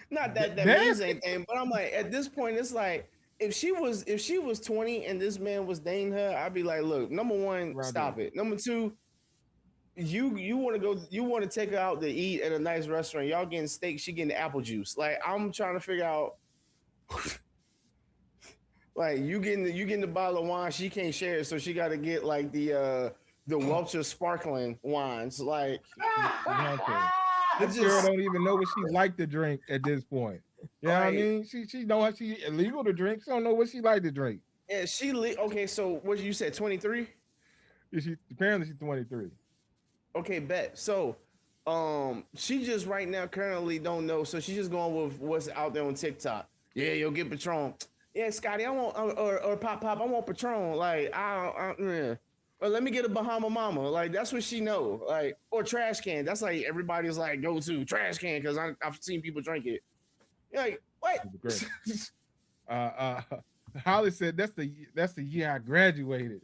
Not that means anything, but I'm like, at this point, it's like if she was 20 and this man was dating her, I'd be like, look, number one, stop it. Number two, you want to take her out to eat at a nice restaurant. Y'all getting steak, she getting apple juice. Like I'm trying to figure out. Like you getting the bottle of wine, she can't share it, so she got to get like the Welcher sparkling wines. Like this girl don't even know what she like to drink at this point. You know what I mean? She know she illegal to drink. She don't know what she like to drink. Yeah, okay. So what you said, 23? Apparently she's 23. Okay, bet. So she just right now currently don't know, so she's just going with what's out there on TikTok. Yeah, you'll get Patron. Yeah, Scotty, I want or Pop, I want Patron. Like, yeah. Or let me get a Bahama Mama. Like, that's what she know. Like, or trash can. That's like everybody's like go to trash can because I've seen people drink it. You're like, what? Holly said that's the year I graduated.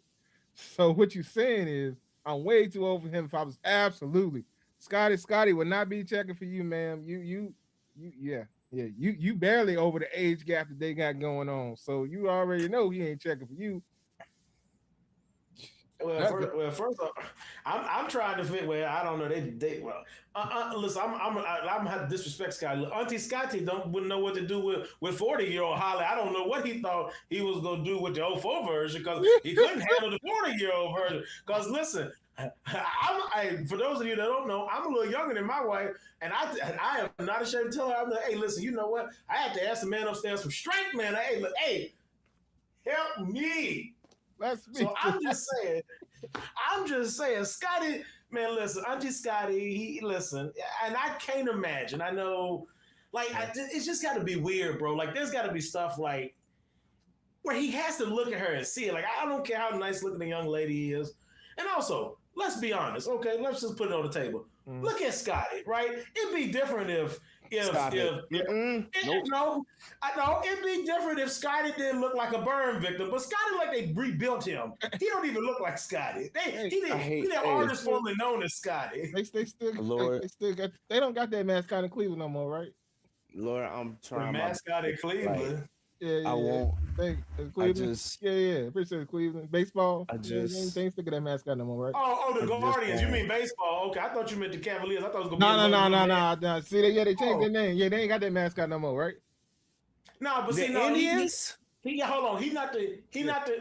So what you saying is I'm way too old for him. If I was absolutely Scotty would not be checking for you, ma'am. Yeah. You barely over the age gap that they got going on. So you already know he ain't checking for you. Well, first off, I'm trying to fit. Well, I don't know. Listen, I'm have to disrespect Scotty. Look, Auntie Scotty wouldn't know what to do with 40-year-old Holly. I don't know what he thought he was gonna do with the '04 version because he couldn't handle the 40-year-old version. Because listen, for those of you that don't know, I'm a little younger than my wife, and I am not ashamed to tell her, I'm like, hey, listen, you know what? I have to ask the man upstairs for strength, man. Hey, look, hey, help me. So I'm just saying, Scotty, man, listen, Auntie Scotty, he listen, and I can't imagine. I know, like, it's just got to be weird, bro. Like, there's got to be stuff like where he has to look at her and see it. Like, I don't care how nice looking the young lady is, and also, let's be honest, okay? Let's just put it on the table. Look at Scotty, right? It'd be different if Nope. no, I know it'd be different if Scotty didn't look like a burn victim, but Scotty, like, they rebuilt him. He don't even look like Scotty. He didn't artist formerly known as Scotty. They don't got that mascot in Cleveland no more, right? Lord, I'm trying. The mascot in Cleveland. Yeah. I won't. Cleveland. Appreciate Cleveland baseball. They ain't stick of that mascot no more, right? Oh, the Guardians. You mean baseball? Okay, I thought you meant the Cavaliers. I thought it was gonna be No. See, they changed their name. Yeah, they ain't got that mascot no more, right? No, but the Indians. Hold on. He's not the.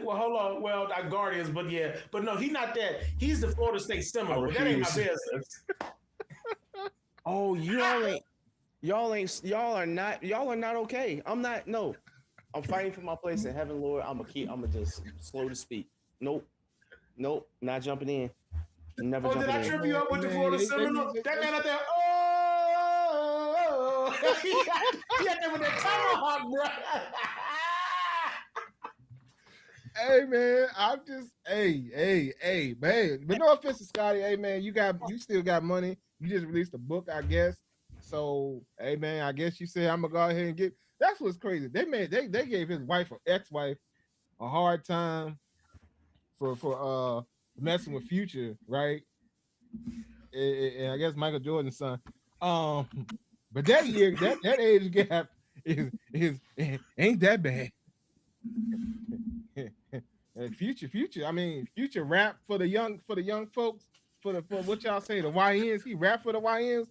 Well, hold on. Well, our Guardians, but yeah, but no, he's not that. He's the Florida State Seminole. That ain't my business. Oh, y'all are not okay. I'm not. No, I'm fighting for my place in heaven, Lord. I'm gonna just slow to speak. Nope, not jumping in. Never jumping in. Did I trip you up with the Florida Seminole? That man out there. He out there with that tomahawk, bro. Hey man, I'm just hey man. But no offense to Scotty, hey man, you still got money. You just released a book, I guess. So hey man, I guess you said I'm gonna go ahead and get. That's what's crazy. They gave his wife or ex-wife a hard time for messing with Future, right? And I guess Michael Jordan's son. But that year, that age gap is ain't that bad. Future. I mean, Future rap for the young folks, for what y'all say, the YNs. He rap for the YNs,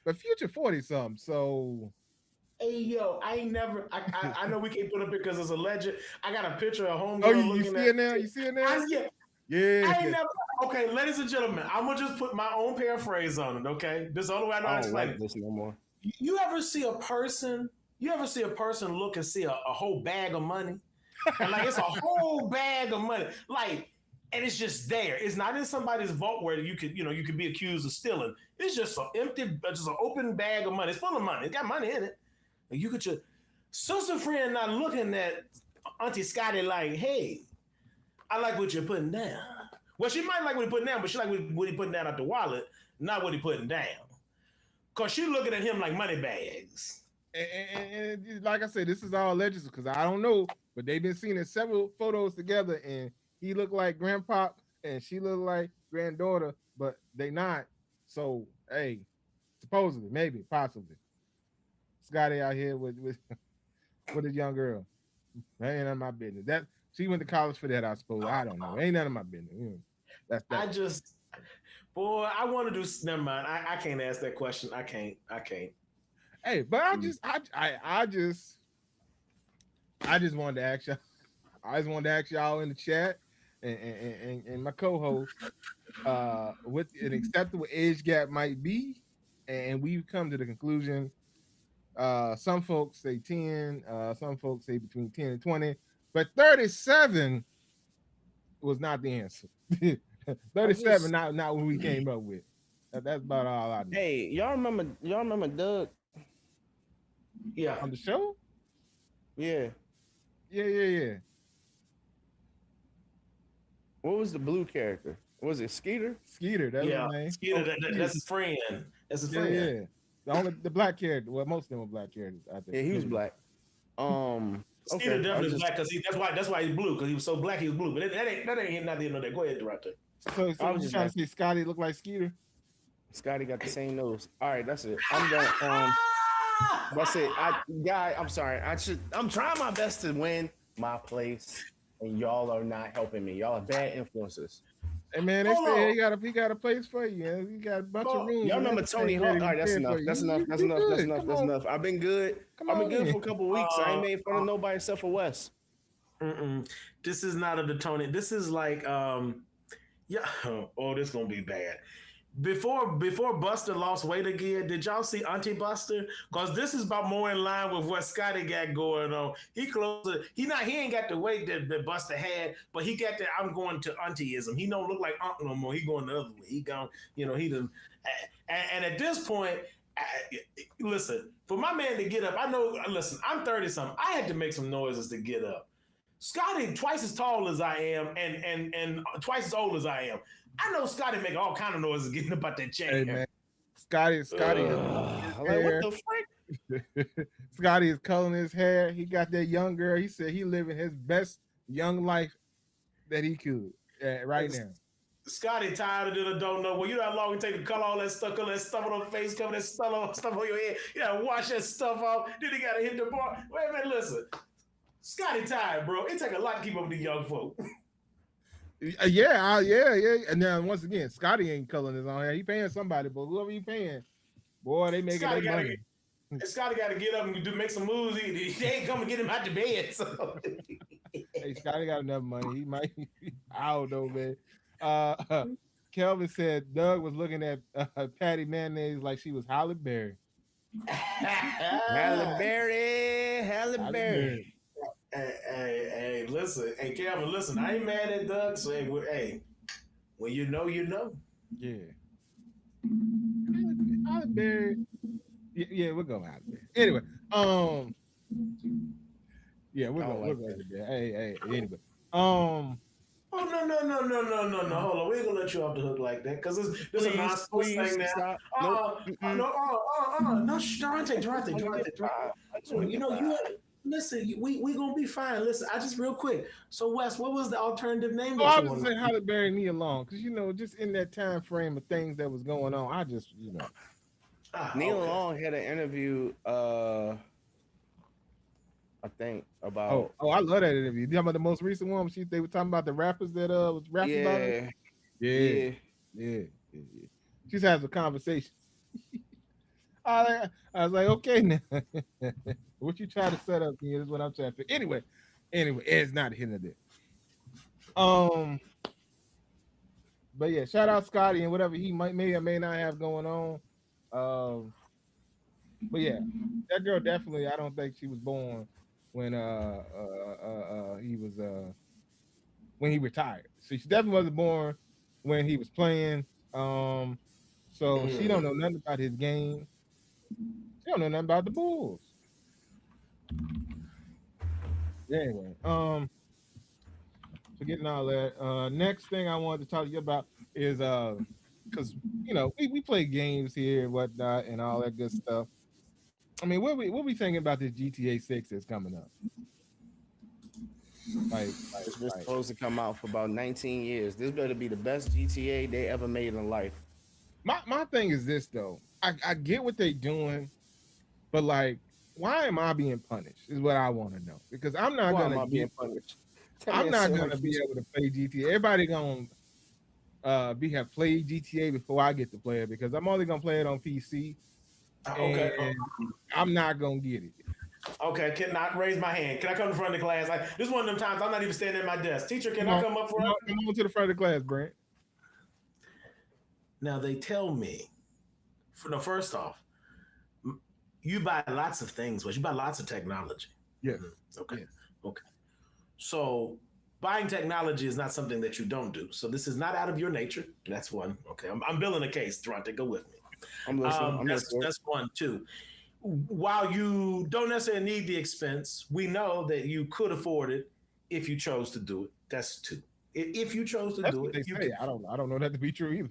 but Future 40 something. So, hey yo, I ain't never. I know we can't put up because it's a legend. I got a picture of homegirl. Oh, you see it now? You see it now? Yeah. I ain't never. Okay, ladies and gentlemen, I'm gonna just put my own paraphrase on it. Okay, this is the only way I know how to explain like this no more. You ever see a person? You ever see a person look and see a whole bag of money? And like it's a whole bag of money, like, and it's just there. It's not in somebody's vault where you could be accused of stealing. It's just an empty, just an open bag of money. It's full of money. It got money in it. And you could just sister friend not looking at Auntie Scotty like, hey, I like what you're putting down. Well, she might like what he putting down, but she like what he putting down out the wallet, not what he putting down. Cause she looking at him like money bags. And like I said, this is all alleged because I don't know, but they've been seeing several photos together, and he looked like grandpa and she looked like granddaughter, but they not. So hey, supposedly, maybe, possibly, Scotty out here with a young girl. That ain't none of my business. That she went to college for that, I suppose. I don't know. Ain't none of my business. That's that. I want to do. Never mind. I can't ask that question. I can't. Hey, but I just wanted to ask y'all. I just wanted to ask y'all in the chat and my co-host what an acceptable age gap might be, and we've come to the conclusion. Some folks say 10, some folks say between 10 and 20, but 37 was not the answer. 37 not what we came up with. That's about all I know. Hey, y'all remember Doug? Yeah. On the show? Yeah. What was the blue character? Was it Skeeter? Skeeter, that's his name. Skeeter, that's his friend. That's his friend. Yeah. The black character. Well, most of them were black characters out there. Yeah, he was black. Skeeter Okay, definitely black because that's why he's blue because he was so black he was blue. But that ain't not the end of that. Go ahead, director. So I what was you just trying to asking. say? Scotty look like Skeeter? Scotty got the same nose. All right, that's it. I'm done. That's it. I'm sorry. I'm trying my best to win my place, and y'all are not helping me. Y'all are bad influences. Hey man, they Hold say on. he got a place for you. Yeah. He got a bunch of Go. rooms Y'all and remember Tony everything Hawk? ready All right, that's prepared enough. for you. That's enough. That's You enough. That's good. enough. Come That's on, enough. I've been good. come I've been on good in. for a couple weeks. I ain't made fun of Uh, nobody except for Wes. This is not a Detoni. This is like yeah. Oh, this gonna be bad. Before Buster lost weight again, did y'all see Auntie Buster? Because this is about more in line with what Scotty got going on. He closer. He ain't got the weight that Buster had, but he got the I'm going to Auntieism. He don't look like Uncle no more. He going the other way. He gone. He done. And at this point, listen, for my man to get up, I know. Listen, I'm 30 something. I had to make some noises to get up. Scotty twice as tall as I am and twice as old as I am. I know Scotty make all kind of noises getting up out that Hey chair. man, Scotty is coloring his Like what hair. the frick? Scotty is coloring his hair. He got that young girl. He said he living his best young life that he could right now. Scotty tired of it, don't know. Well, you know how long it take to cut all that stuff on the face, cover that stuff on your head. You gotta wash that stuff off. Then he gotta hit the bar. Wait a minute, listen. Scotty tired, bro. It take a lot to keep up with these young folk. Yeah. And then once again, Scotty ain't coloring his own hair. He paying somebody, but whoever he paying, boy, they making Scotty that money. Scotty got to get up and make some moves. He ain't come and get him out the bed. So. Hey, Scotty got enough money. He might. I don't know, man. Kelvin said Doug was looking at Patty Mayonnaise like she was Halle Berry. Halle Berry. Hey, listen. Hey, Calvin, listen. I ain't mad at Doug. So, hey, when you know, you know. Yeah. Halle Berry. Yeah, we'll go Halle Berry. Anyway, yeah, we're going Halle Berry. Hey, anyway. Oh no! Hold on, we ain't gonna let you off the hook like that because this a non-sports thing now. No, Durante. You know you. Listen, we gonna be fine. Listen, I just real quick. So Wes, what was the alternative name? I was saying Halle Berry me along because just in that time frame of things that was going on, I just Neil Long had an interview. I think about. Oh, I love that interview. You talking about the most recent one? They were talking about the rappers that was rapping about it. Yeah. She's having conversations. I was like, okay, now what you trying to set up here is what I'm trying to figure. Anyway, it's not hitting of it. But yeah, shout out Scotty and whatever he may or may not have going on. But yeah, that girl definitely. I don't think she was born when he was when he retired. So she definitely wasn't born when he was playing. So she don't know nothing about his game. She don't know nothing about the Bulls. Anyway, forgetting all that. Next thing I wanted to talk to you about is because we play games here and whatnot and all that good stuff. I mean, what we thinking about this GTA 6 that's coming up? It's supposed to come out for about 19 years. This better be the best GTA they ever made in life. My thing is this though. I get what they doing, but like, why am I being punished? Is what I want to know. Because I'm not gonna be punished. I'm not gonna be able to play GTA. Everybody gonna have played GTA before I get to play it because I'm only gonna play it on PC. Okay. And I'm not gonna get it. Okay, can I raise my hand? Can I come to front of the class? Like this is one of them times I'm not even standing at my desk. Teacher, can I come up front? Come on to the front of the class, Brent. Now they tell me, first off, you buy lots of things, but you buy lots of technology. Yes. Okay. Yes. Okay. So buying technology is not something that you don't do. So this is not out of your nature. That's one. Okay. I'm building a case, Durante. Go with me. I'm listening. That's one. Two. While you don't necessarily need the expense, we know that you could afford it if you chose to do it. That's two. If you chose to do it, I don't know that to be true either.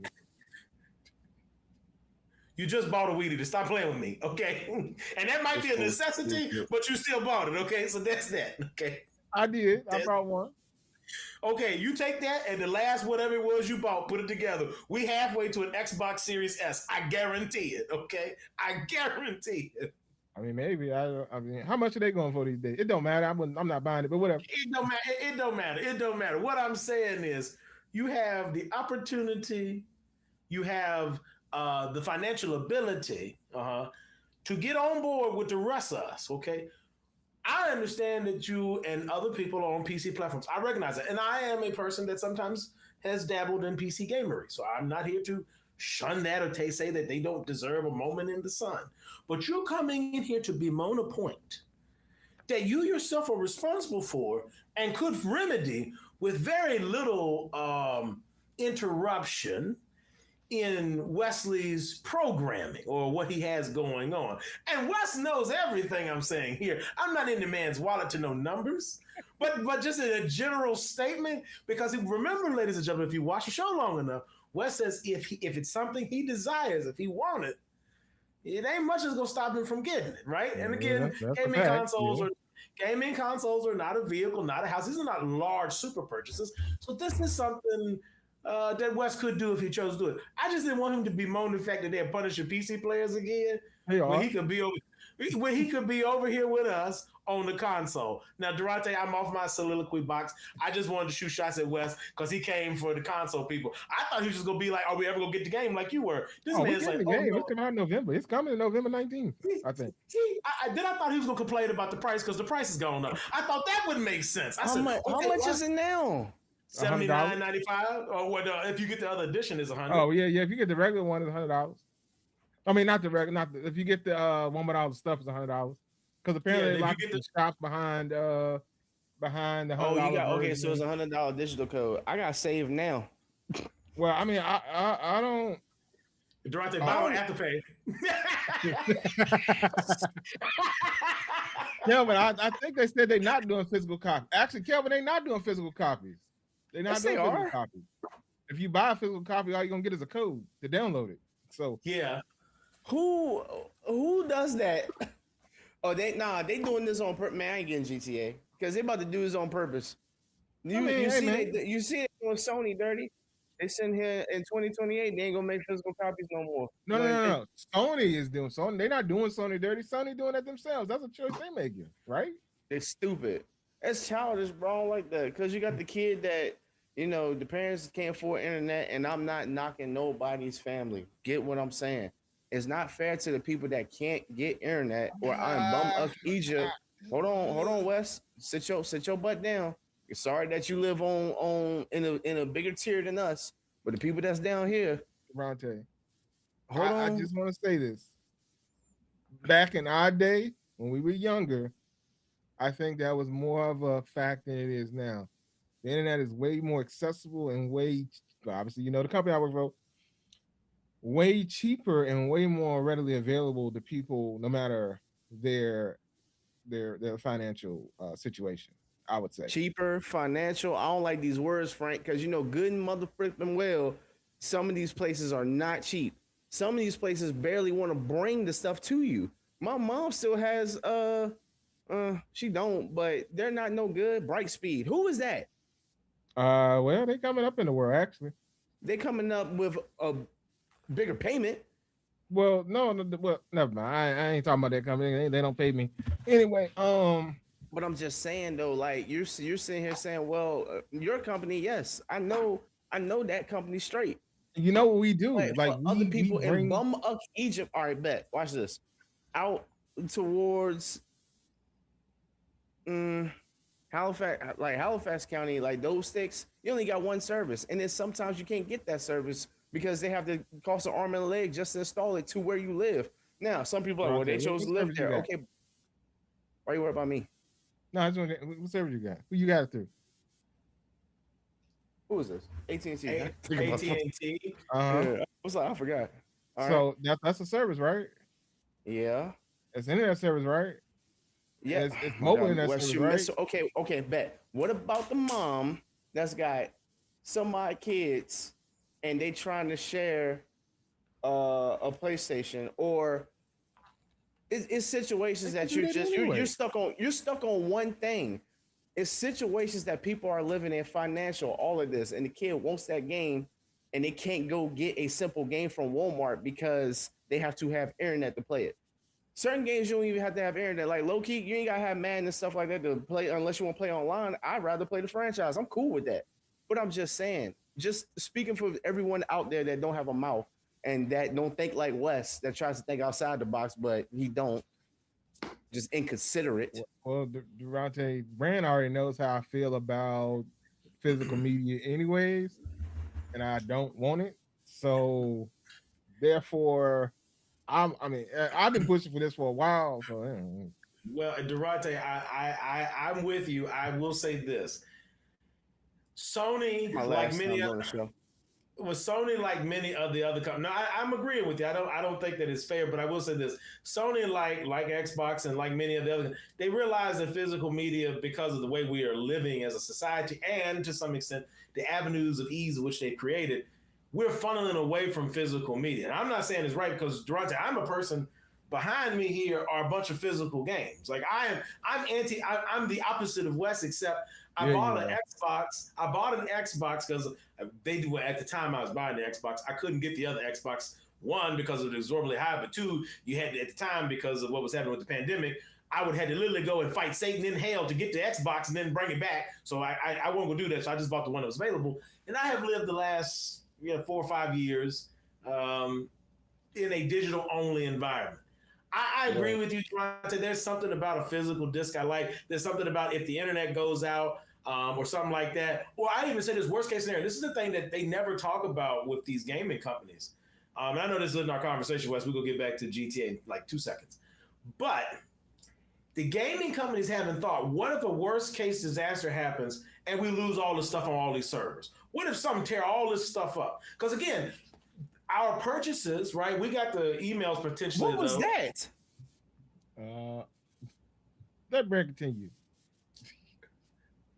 You just bought a Wheatie to stop playing with me, okay? And that might be a necessity, but you still bought it, okay? So that's that, okay? I did. I brought one. Okay, you take that and the last whatever it was you bought, put it together. We halfway to an Xbox Series S. I guarantee it, okay? I guarantee it. I mean, maybe. I mean, how much are they going for these days? It don't matter. I'm not buying it, but whatever. It don't matter. It don't matter. It don't matter. What I'm saying is, you have the opportunity, you have the financial ability to get on board with the rest of us. Okay, I understand that you and other people are on PC platforms. I recognize that, and I am a person that sometimes has dabbled in PC gamery. So I'm not here to shun that or say that they don't deserve a moment in the sun. But you're coming in here to bemoan a point that you yourself are responsible for and could remedy with very little interruption in Wesley's programming or what he has going on. And Wes knows everything I'm saying here. I'm not in the man's wallet to know numbers, but just in a general statement, because remember, ladies and gentlemen, if you watch the show long enough, Wes says if it's something he desires, if he wants it ain't much that's gonna stop him from getting it, right? And again, gaming consoles are not a vehicle, not a house. These are not large super purchases. So this is something that Wes could do if he chose to do it. I just didn't want him to bemoan the fact that they're punishing PC players again when he could be over here with us on the console. Now, Durante, I'm off my soliloquy box. I just wanted to shoot shots at Wes because he came for the console people. I thought he was just gonna be like, "Are we ever gonna get the game like you were?" This man's like, "Oh, no. It's coming out in November. It's coming in November 19th, I think." I thought he was gonna complain about the price because the price is going up. I thought that would make sense. How much is it now? $79.95, or what? If you get the other edition, is $100. Oh yeah. If you get the regular one, it's $100. I mean, not the regular. If you get the one with all the stuff, it's $100. Because apparently, they locked the shops behind the $100. Oh, you got okay. So it's $100 digital code. I got saved now. Well, I mean, I don't. Durante, I don't have to pay. Kelvin, I think they said they're not doing physical copies. Actually, Kelvin, they're not doing physical copies. They're not doing physical copies. If you buy a physical copy, all you're gonna get is a code to download it. So yeah, who does that? Oh, they doing this on purpose. Man, I ain't getting GTA because they about to do this on purpose. You see it on Sony dirty. They sitting here in 2028. They ain't gonna make physical copies no more. No. Sony is doing Sony. They're not doing Sony dirty. Sony doing that themselves. That's a choice they making, right? It's stupid. It's childish, bro. Like that because you got the kid that the parents can't afford internet, and I'm not knocking nobody's family. Get what I'm saying? It's not fair to the people that can't get internet or I'm bum up Egypt. Hold on, Wes. Sit your butt down. Sorry that you live in a bigger tier than us, but the people that's down here. Ronte, I just want to say this. Back in our day, when we were younger, I think that was more of a fact than it is now. The internet is way more accessible and obviously, the company I work for, way cheaper and way more readily available to people, no matter their financial situation. I would say cheaper, financial. I don't like these words, Frank, because good and motherfucking well, some of these places are not cheap. Some of these places barely want to bring the stuff to you. My mom still has she don't, but they're not no good. Brightspeed. Who is that? Well, they coming up in the world actually. They coming up with a bigger payment. Well, no, well, never mind. I ain't talking about that company. They don't pay me anyway. But I'm just saying though, like you're sitting here saying, well, your company, yes, I know that company straight. You know what we do? Like other people in bum up Egypt. All right, bet. Watch this. Out towards Halifax County, like those sticks, you only got one service, and then sometimes you can't get that service because they have to cost an arm and a leg just to install it to where you live. Now, some people are they chose to live there. Okay, why you worry about me? No, I just want what service you got? Who you got it through? Who is this? AT&T. AT&T. What's that? I forgot. So that's a service, right? Yeah. It's internet service, right? Yeah. It's mobile internet service, right? Okay, bet. What about the mom that's got some of my kids and they trying to share a a PlayStation, or it's situations They can that do that you're anyway. stuck on one thing. It's situations that people are living in, financial, all of this, and the kid wants that game, and they can't go get a simple game from Walmart because they have to have internet to play it. Certain games you don't even have to have internet. Like low key, you ain't gotta have Madden and stuff like that to play unless you want to play online. I'd rather play the franchise. I'm cool with that. But I'm just saying, just speaking for everyone out there that don't have a mouth and that don't think like Wes, that tries to think outside the box, but he don't, just inconsiderate. Well, Durante Brand already knows how I feel about physical media, anyways, and I don't want it. So therefore, I've been pushing for this for a while. So Well, Durante, I'm with you. I will say this: Sony, My like last many time on the show. with Sony, like many of the other companies. No, I'm agreeing with you. I don't think that it's fair, but I will say this: Sony, like Xbox, and like many of the other, they realize that physical media, because of the way we are living as a society, and to some extent the avenues of ease which they've created, we're funneling away from physical media. And I'm not saying it's right because Durante, I'm a person. Behind me here are a bunch of physical games. Like I'm the opposite of Wes, except I yeah, bought you an are. Xbox. I bought an Xbox because they do at the time I was buying the Xbox. I couldn't get the other Xbox. One, because of the exorbitantly high, but two, you had to, at the time, because of what was happening with the pandemic, I would have to literally go and fight Satan in hell to get the Xbox and then bring it back. So I won't go do that. So I just bought the one that was available, and I have lived the last 4 or 5 years in a digital only environment. I agree Right. with you, Devontae. There's something about a physical disc I like. There's something about if the internet goes out or something like that. Or I even say this worst case scenario. This is the thing that they never talk about with these gaming companies. And I know this is in our conversation, Wes. We're going to get back to GTA in like 2 seconds. But the gaming companies haven't thought, what if a worst case disaster happens and we lose all the stuff on all these servers? What if something tear all this stuff up? Because again, our purchases, right? We got the emails potentially What was though. that? Uh, let Brand continue.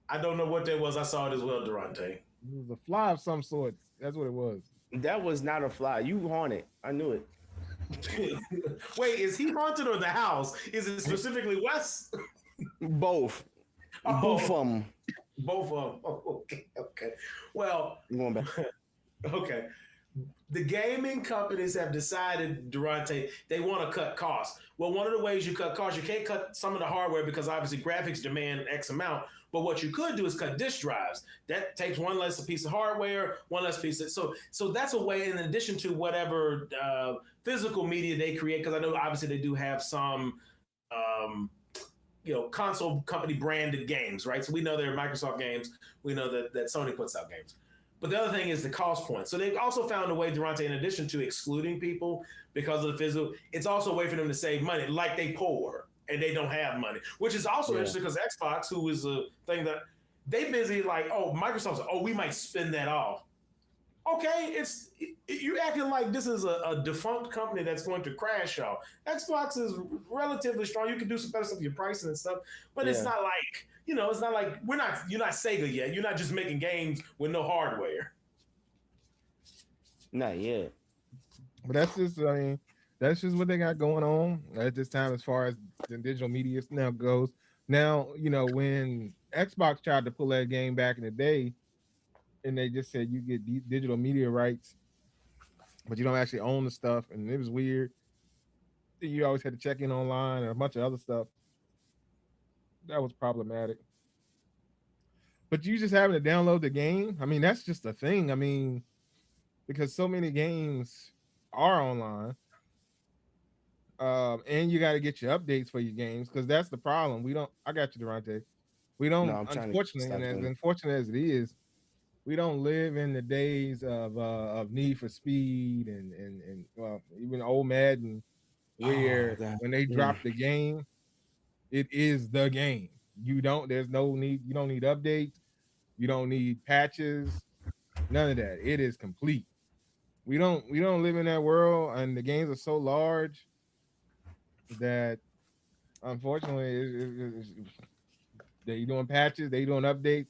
I don't know what that was. I saw it as well, Durante. It was a fly of some sort. That's what it was. That was not a fly. You haunted. I knew it. Wait, is he haunted or the house? Is it specifically Wes? Both. Both Oh, of them. both of them. Oh, okay, okay. Well, You going back? okay. The gaming companies have decided, Durante, they want to cut costs. Well, one of the ways you cut costs, you can't cut some of the hardware because obviously graphics demand X amount. But what you could do is cut disk drives. That takes one less piece of hardware, one less piece of so that's a way. In addition to whatever physical media they create, because I know obviously they do have some console company branded games, right? So we know they're Microsoft games. We know that Sony puts out games. But the other thing is the cost point. So they've also found a way, Durante, in addition to excluding people because of the physical, it's also a way for them to save money, like they poor and they don't have money, which is also Yeah. interesting because Xbox, who is a thing that they busy like, oh, Microsoft's, oh, we might spin that off. Okay, you're acting like this is a defunct company that's going to crash y'all. Xbox is relatively strong. You can do some better stuff with your pricing and stuff, but it's Yeah. not like it's not like you're not Sega yet. You're not just making games with no hardware. Not yet. But that's just what they got going on at this time as far as the digital media now goes. Now, when Xbox tried to pull that game back in the day, and they just said you get digital media rights, but you don't actually own the stuff, and it was weird. You always had to check in online and a bunch of other stuff. That was problematic. But you just having to download the game, that's just a thing. Because so many games are online, and you got to get your updates for your games because that's the problem. We don't. I got you, Durante. We No, don't. I'm trying to Unfortunately, stop and as doing unfortunate as it is, we don't live in the days of Need for Speed and well, even old Madden, it. Oh, where that. when they drop the game, it is the game. You don't. There's no need. You don't need updates. You don't need patches. None of that. It is complete. We don't live in that world, and the games are so large that unfortunately they doing patches, they doing updates,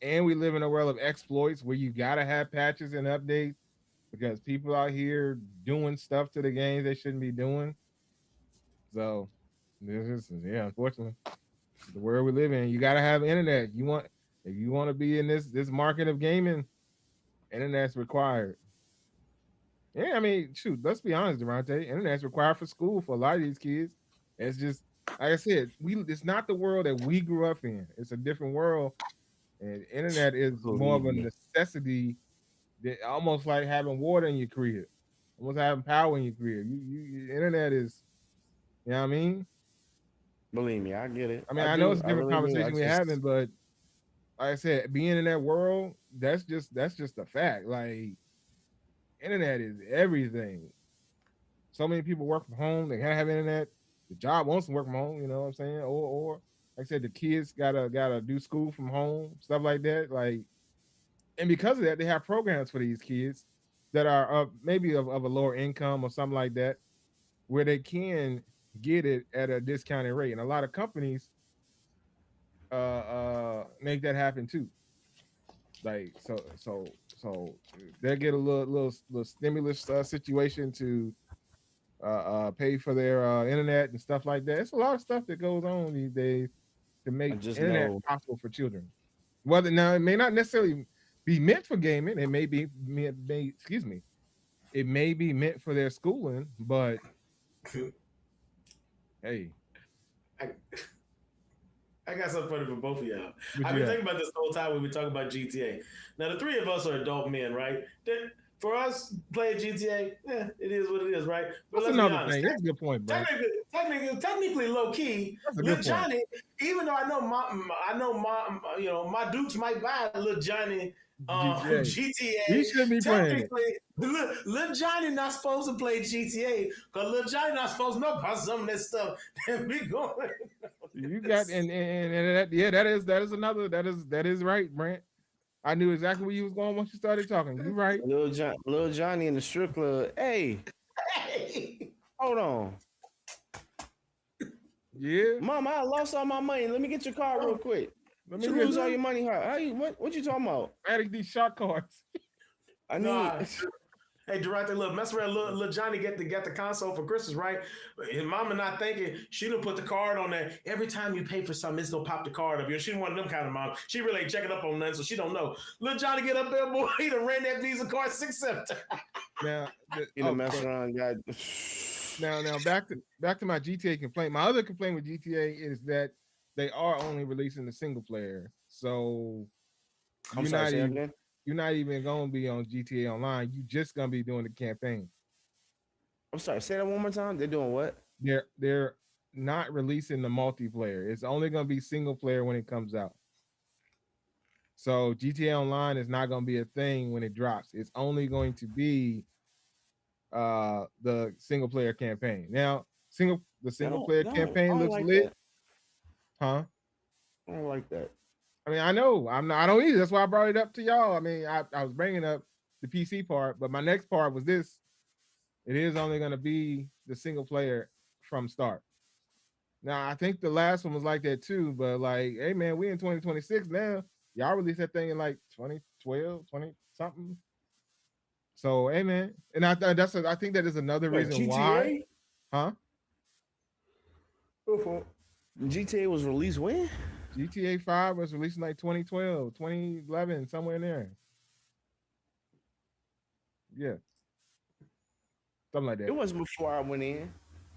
and we live in a world of exploits where you gotta have patches and updates. because people out here doing stuff to the games they shouldn't be doing. So this is unfortunately the world we live in. You gotta have internet. If you want to be in this market of gaming, internet's required. Yeah, I mean, shoot, let's be honest, Durante. Internet's required for school for a lot of these kids. It's just like I said, it's not the world that we grew up in. It's a different world, and internet is more of Believe a me. necessity that almost like having water in your crib, almost having power in your crib. Internet is, you know what I mean? Believe me, I get it. I mean, I I know do. it's a I different really do. I conversation we're having, just but like I said, being in that world, that's just a fact. Like internet is everything. So many people work from home, they gotta have internet. The job wants to work from home, you know what I'm saying? Or like I said, the kids gotta do school from home, stuff like that. Like, and because of that, they have programs for these kids that are maybe of a lower income or something like that, where they can get it at a discounted rate. And a lot of companies make that happen too. Like so they get a little stimulus situation to pay for their internet and stuff like that. It's a lot of stuff that goes on these days to I make just internet know. possible for children. Whether now it may not necessarily be meant for gaming, it excuse me, it may be meant for their schooling, but hey, I, I got something funny for both of y'all. what I've you been got? thinking about this the whole time we've been talking about GTA. Now, the three of us are adult men, right? For us, playing GTA, it is what it is, right? But That's let's be another honest. thing. That's a good point, Brent. Technically, low key, That's a Lil good point. Johnny. Even though my Dukes might buy Lil Johnny GTA. He GTA. should be playing it. Technically, Lil Johnny not supposed to play GTA because Lil Johnny not supposed to know about some of that stuff that be going. You got and that, yeah, that is right, Brent. I knew exactly where you was going once you started talking. You right. Little Johnny in the strip club. Hey, Hey. hold on, Yeah. Mama. I lost all my money. Let me get your card real quick. Let me You get lose all your money. How you, what you talking about? adding these shot cards. I need. Nah. Hey, Durante, look, mess around. Little Johnny get the console for Christmas, right? His mama not thinking she done put the card on there. Every time you pay for something, it's gonna pop the card up. She one of them kind of mom. She really ain't checking up on nothing, so she don't know. Little Johnny get up there, boy. He done ran that Visa card 6-7 times. Now, You know, mess around, guy. now back to my GTA complaint. My other complaint with GTA is that they are only releasing the single player. So I'm you're sorry, not say that even again? you're not even gonna be on GTA Online. You just gonna be doing the campaign. I'm sorry, say that one more time. They're doing what? They're not releasing the multiplayer. It's only gonna be single player when it comes out. So GTA Online is not gonna be a thing when it drops. It's only going to be the single player campaign. Now, the single player I campaign don't looks like lit, that. huh? I don't like that. I mean, I know I don't either. That's why I brought it up to y'all. I mean, I was bringing up the PC part, but my next part was this. It is only going to be the single player from start. Now, I think the last one was like that too, but like, hey man, we in 2026 now. Y'all released that thing in like 2012, 20 something. So, hey man, and I think that is another Wait, reason why, GTA? huh? GTA was released when? GTA 5 was released in like 2012, 2011, somewhere in there. Yeah, something like It that. wasn't before I went in.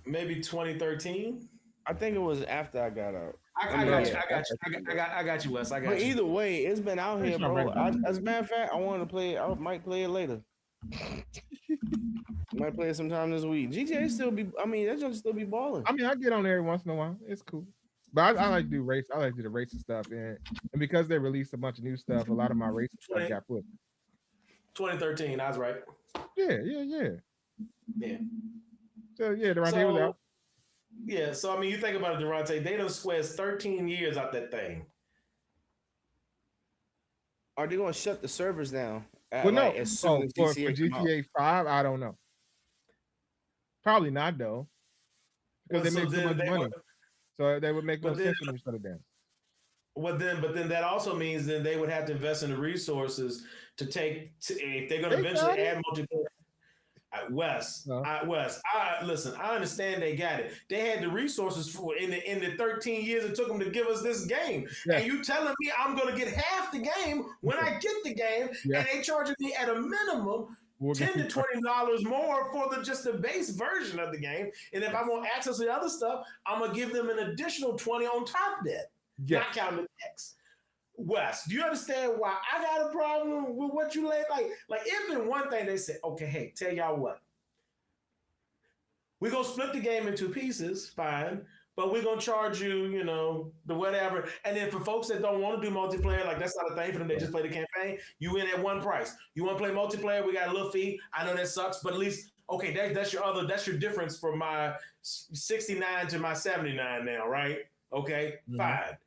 Maybe 2013. I think it was after I got out. I got you. I got you, Wes. I got But you. either way, it's been out here, trying to bro. bring it As a matter of fact, I want to play. I might play it later. Might play it sometime this week. GTA still be. I mean, that just still be balling. I mean, I get on there every once in a while. It's cool. But I like to do race. I like to do the racing stuff, and because they released a bunch of new stuff, a lot of my racing stuff 20, got put. 2013. I was right. Yeah. Yeah. So yeah, Durante was out. Yeah. So I mean, you think about it, Durante. They done squares 13 years out that thing. Are they gonna shut the servers down? Well, no. As soon as For GTA come out? GTA 5, I don't know. Probably not though, because they make so much money. So they would make no sense for them to shut it down. But then that also means then they would have to invest in the resources if they're going to They eventually got it. add multiplayer. No. Wes, listen. I understand they got it. They had the resources for in the 13 years it took them to give us this game. Yeah. And you telling me I'm going to get half the game when I get the game, Yeah. and they charging me at a minimum $10 to $20 more for just the base version of the game. And if I want access to the other stuff, I'm gonna give them an additional 20 on top of that. Yes. Not counting the X. Wes, do you understand why I got a problem with what you laid? Like it's been one thing they said, okay, hey, tell y'all what. We're gonna split the game into pieces, fine, but we're gonna charge you, the whatever. And then for folks that don't want to do multiplayer, like that's not a thing for them, they just play the campaign, you in at one price. You want to play multiplayer, we got a little fee. I know that sucks, but at least okay, that's your difference from my 69 to my 79 now, right? Okay, fine.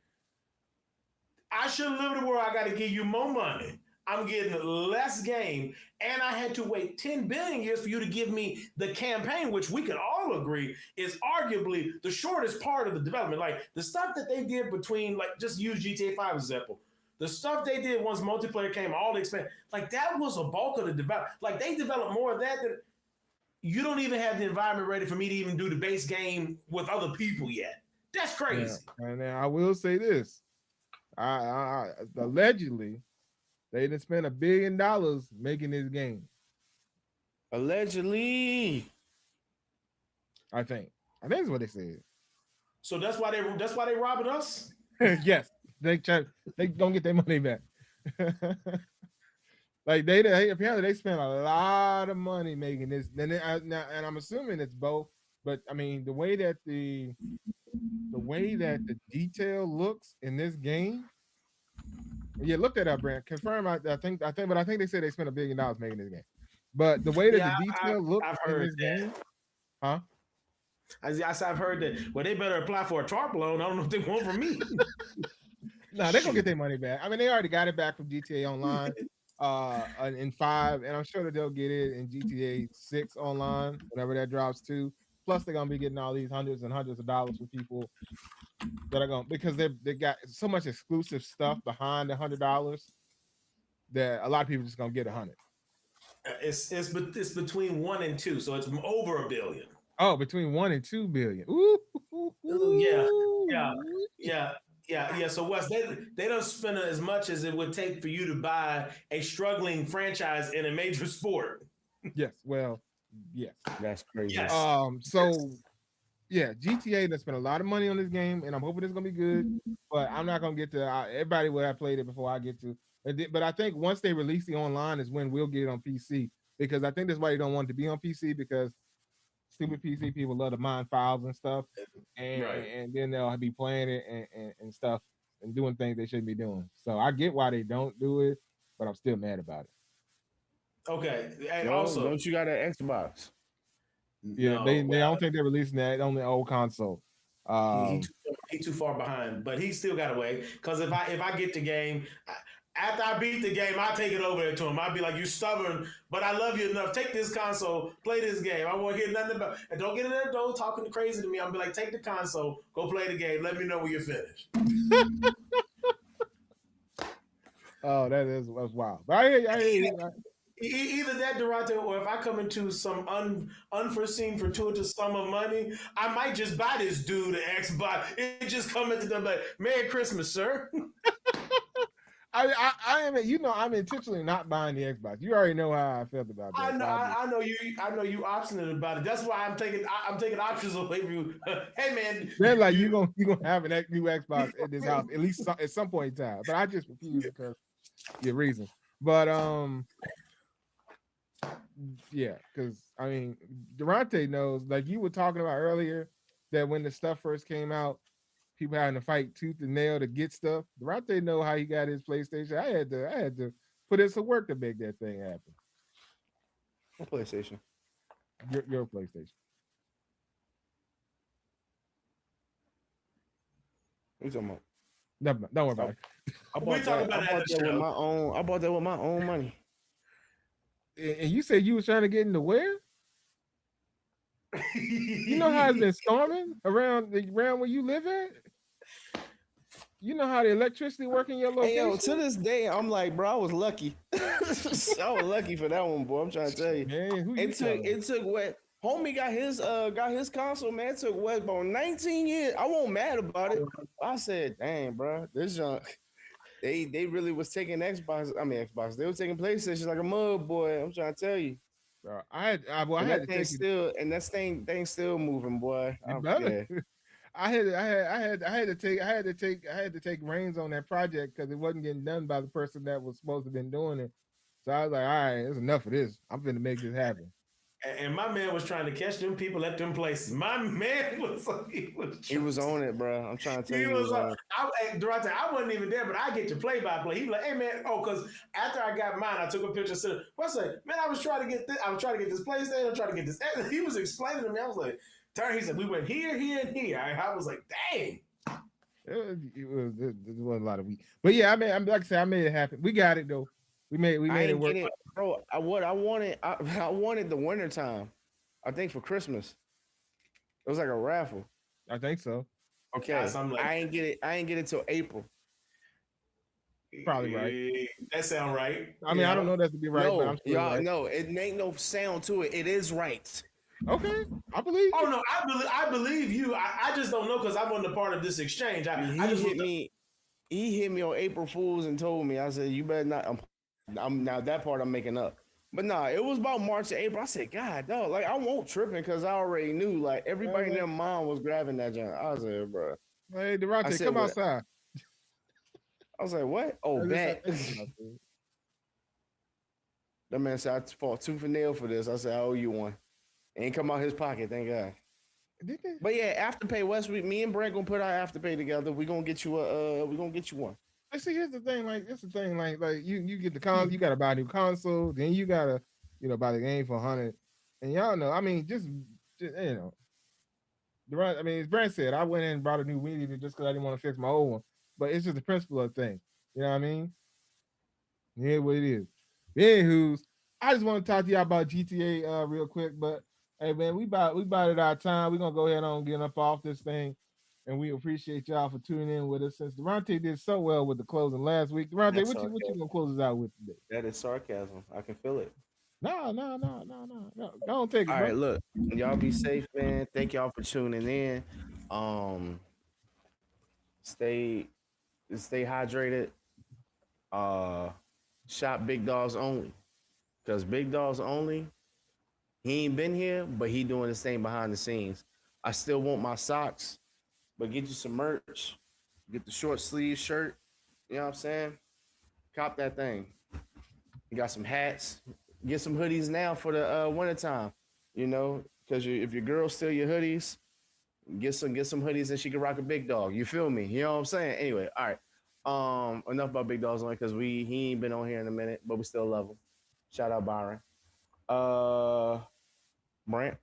I should live in a world I got to give you more money. I'm getting less game, and I had to wait 10 billion years for you to give me the campaign, which we can all agree is arguably the shortest part of the development. Like the stuff that they did between, like just use GTA 5 example. The stuff they did once multiplayer came, all the expand, like that was a bulk of the development. Like they developed more of that than you don't even have the environment ready for me to even do the base game with other people yet. That's crazy. Yeah. And I will say this. I allegedly they didn't spend $1 billion making this game. Allegedly, I think that's what they said. So that's why they robbing us. Yes, they don't get their money back. Like they apparently they spent a lot of money making this, and I'm assuming it's both. But I mean, the way that the detail looks in this game. Yeah, look that up, Brent. Confirm. I think they said they spent $1 billion making this game. But the way that the detail looks in this game, huh? I've heard that. Well, they better apply for a TARP loan. I don't know if they want from me. No, they're gonna get their money back. I mean, they already got it back from GTA Online in 5, and I'm sure that they'll get it in GTA 6 online, whenever that drops too. Plus, they're gonna be getting all these hundreds and hundreds of dollars for people that are going because they got so much exclusive stuff behind the $100 that a lot of people just gonna get 100. It's between 1 and 2, so it's over $1 billion. Oh, between 1 and 2 billion. Ooh. Yeah. So Wes, they don't spend as much as it would take for you to buy a struggling franchise in a major sport. Yes. Well, yes. That's crazy. Yes. So yeah, GTA done spent a lot of money on this game, and I'm hoping it's gonna be good. But I'm not gonna get to everybody will have played it before I get to. But I think once they release the online is when we'll get it on PC, because I think that's why you don't want it to be on PC, because stupid PC people love to mine files and stuff, and then they'll be playing it and stuff and doing things they shouldn't be doing. So I get why they don't do it, but I'm still mad about it. Okay, and also, don't you got an Xbox? Yeah, no, they don't think they're releasing that on the old console. He's too far behind, but he still got away. Because if I get the game, after I beat the game, I take it over there to him. I'd be like, "You stubborn, but I love you enough. Take this console, play this game. I won't hear nothing about. And don't get in there, though, talking crazy to me. I'll be like, take the console, go play the game. Let me know when you're finished." Oh, that's wild. But I hear either that, Durante, or if I come into some unforeseen fortuitous sum of money, I might just buy this dude an Xbox. It just come into the like, "Merry Christmas, sir." I am, I'm intentionally not buying the Xbox. You already know how I felt about that. I know you obstinate about it. That's why I'm taking options away from you. Hey man, they're like you gonna have a new Xbox at this house at least at some point in time. But I just refuse because your reason. But yeah, because I mean, Durante knows. Like you were talking about earlier, that when the stuff first came out, people having to fight tooth and nail to get stuff. Durante know how he got his PlayStation. I had to put in some work to make that thing happen. What PlayStation? Your PlayStation. What are you talking about? Never, don't worry about it. I bought that with my own money. And you said you was trying to get into where? You know how it's been storming around where you live at? You know how the electricity work in your And location? yo, to this day, I'm like, bro, I was lucky. I was lucky for that one, boy. I'm trying to tell you. Man, who you telling? It took what homie got his console, man. It took what about 19 years. I wasn't mad about it. I said, dang, bro, this junk. They really was taking Xbox. I mean Xbox. They were taking PlayStation like a mud, boy. I'm trying to tell you. Bro, I And had that to thing take it. still and that thing still moving, boy. It better. Yeah. I had to take reins on that project because it wasn't getting done by the person that was supposed to have been doing it. So I was like, all right, it's enough of this. I'm finna make this happen. And my man was trying to catch them people at them places. My man was He was on it, bro. I'm trying to tell he you, was Durante, I wasn't even there, but I get to play by play. He was like, hey man, because after I got mine, I took a picture. Said, what's that? Man, I was trying to get this. I was trying to get this PlayStation. I was trying to get this. And he was explaining to me. I was like, turn. He said, we went here, here, and here. I was like, dang. It was a lot of week, but yeah, I'm like I said, I made it happen. We got it though. We made it work. Bro. I wanted the winter time. I think for Christmas. It was like a raffle. I think so. Okay. Guys, I'm like, I ain't get it till April. Probably right. That sound right. I mean, I don't know that to be right, but I'm sure y'all, right. no, it ain't no sound to it. It is right. Okay, I believe. Oh no, I believe you. I just don't know because I wasn't a part of this exchange. He hit me on April Fools and told me. I said, "You better not." I'm now that part I'm making up. But nah, it was about March and April. I said, God, dog, like I won't tripping because I already knew like everybody in their mind was grabbing that junk. I was like, bro. Hey, Durante, come outside. I was like, what? Oh, bet. That man said I fought tooth and nail for this. I said, I owe you one. Ain't come out his pocket, thank God. But yeah, Afterpay West Week, me and Brent gonna put our Afterpay together. We gonna get you one. I see. Here's the thing. Like you get the console. You gotta buy a new console. Then you gotta buy the game for $100. And y'all know. I mean, just I mean, as Brent said, I went in and brought a new weed eater just because I didn't want to fix my old one. But it's just the principle of the thing. You know what I mean? Yeah, what it is. Anywho, I just want to talk to y'all about GTA real quick. But hey, man, we about it our time. We're gonna go ahead and get up off this thing. And we appreciate y'all for tuning in with us. Since Durante did so well with the closing last week, Durante, what you gonna close us out with today? That is sarcasm. I can feel it. No. Don't take it. All right, look, y'all be safe, man. Thank y'all for tuning in. Stay hydrated. Shop Big Dogs Only, because Big Dogs Only, he ain't been here, but he doing his thing behind the scenes. I still want my socks. But get you some merch, get the short sleeve shirt, you know what I'm saying? Cop that thing. You got some hats, get some hoodies now for the wintertime, because if your girl steal your hoodies, get some hoodies and she can rock a Big Dog. You feel me? You know what I'm saying? Anyway, all right. Enough about Big Dogs Only because he ain't been on here in a minute, but we still love him. Shout out Byron. Brant.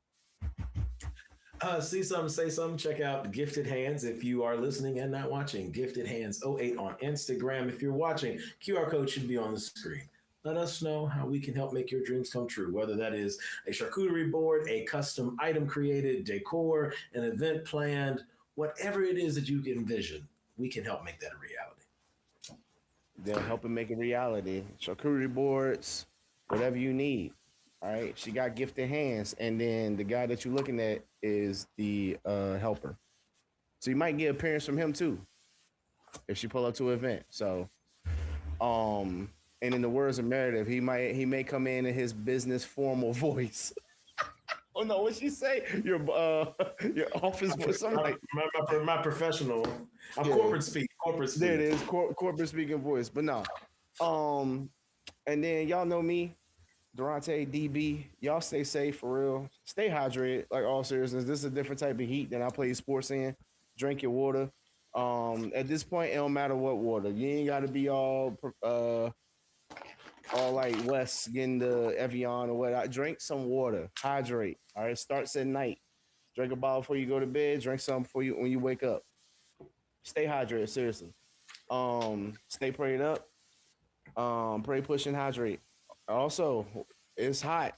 See something, say something. Check out Gifted Hands if you are listening and not watching. Gifted Hands 08 on Instagram. If you're watching, QR code should be on the screen. Let us know how we can help make your dreams come true, whether that is a charcuterie board, a custom item created, decor, an event planned, whatever it is that you can envision, we can help make that a reality. They'll help him make a reality. Charcuterie boards, whatever you need. All right, she got gifted hands, and then the guy that you're looking at is the helper. So you might get appearance from him too, if she pull up to an event. So, and in the words of Meredith, he may come in his business formal voice. Oh no, what she say? Your office voice, something like my professional, corporate speak. There it is, corporate speaking voice. But no, and then y'all know me. Durante, DB, y'all stay safe for real. Stay hydrated, like all seriousness. This is a different type of heat than I play sports in. Drink your water. At this point, it don't matter what water. You ain't got to be all like Wes getting the Evian or what. Drink some water. Hydrate. All right, starts at night. Drink a bottle before you go to bed. Drink some when you wake up. Stay hydrated, seriously. Stay prayed up. Pray, push, and hydrate. Also, it's hot.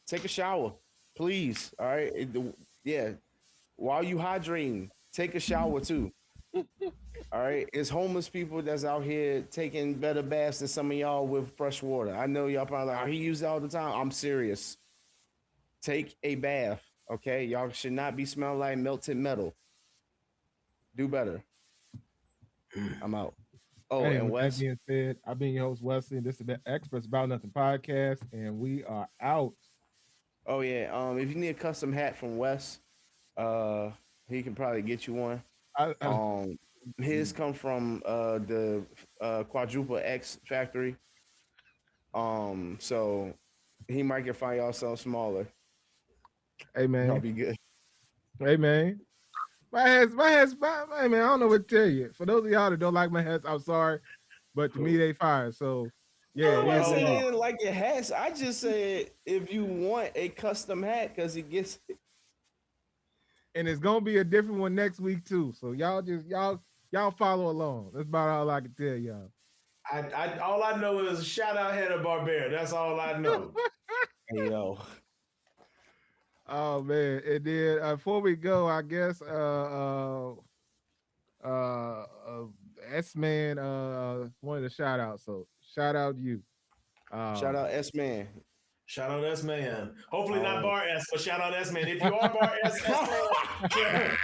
Take a shower, please. All right. While you hydrating, take a shower too. All right, it's homeless people that's out here taking better baths than some of y'all with fresh water. I know y'all probably like, oh, he used it all the time. I'm serious. Take a bath, okay? Y'all should not be smelling like melted metal. Do better. I'm out. Oh, Hey, and with that Wes, being said, I've been your host Wesley. This is the Experts About Nothing podcast, and we are out. oh yeah. If you need a custom hat from Wes, uh, he can probably get you one. I, His come from the quadruple X factory. So he might can find y'all something smaller. hey Y'all man, be good. hey man, hey man, I don't know what to tell you. For those of y'all that don't like my hats, I'm sorry, but to me they fire. So yeah, it Nobody is what said it they is. didn't like your hats. I just said if you want a custom hat, because he gets And it's gonna be a different one next week too. So y'all follow along. That's about all I can tell y'all. I all I know is shout out Hannah Barbera. That's all I know. hey yo. Oh man, and then before we go, I guess uh, uh S Man wanted a shout out. So shout out you. Shout Um, out S Man. Shout out S Man. Hopefully not Um, Bar S, but shout out S Man. If you are Bar S Man,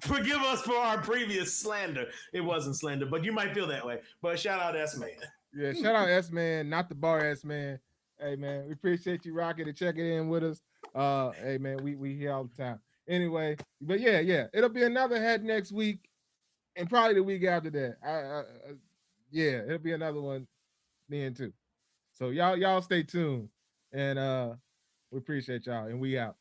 forgive us for our previous slander. It wasn't slander, but you might feel that way. But shout out S Man. yeah, shout out S Man, not the bar S Man. Hey man, we appreciate you rocking and checking in with us. Hey man, we here all the time. Anyway, but yeah, it'll be another head next week, and probably the week after that. Yeah, it'll be another one then too. So y'all stay tuned, and we appreciate y'all, and we out.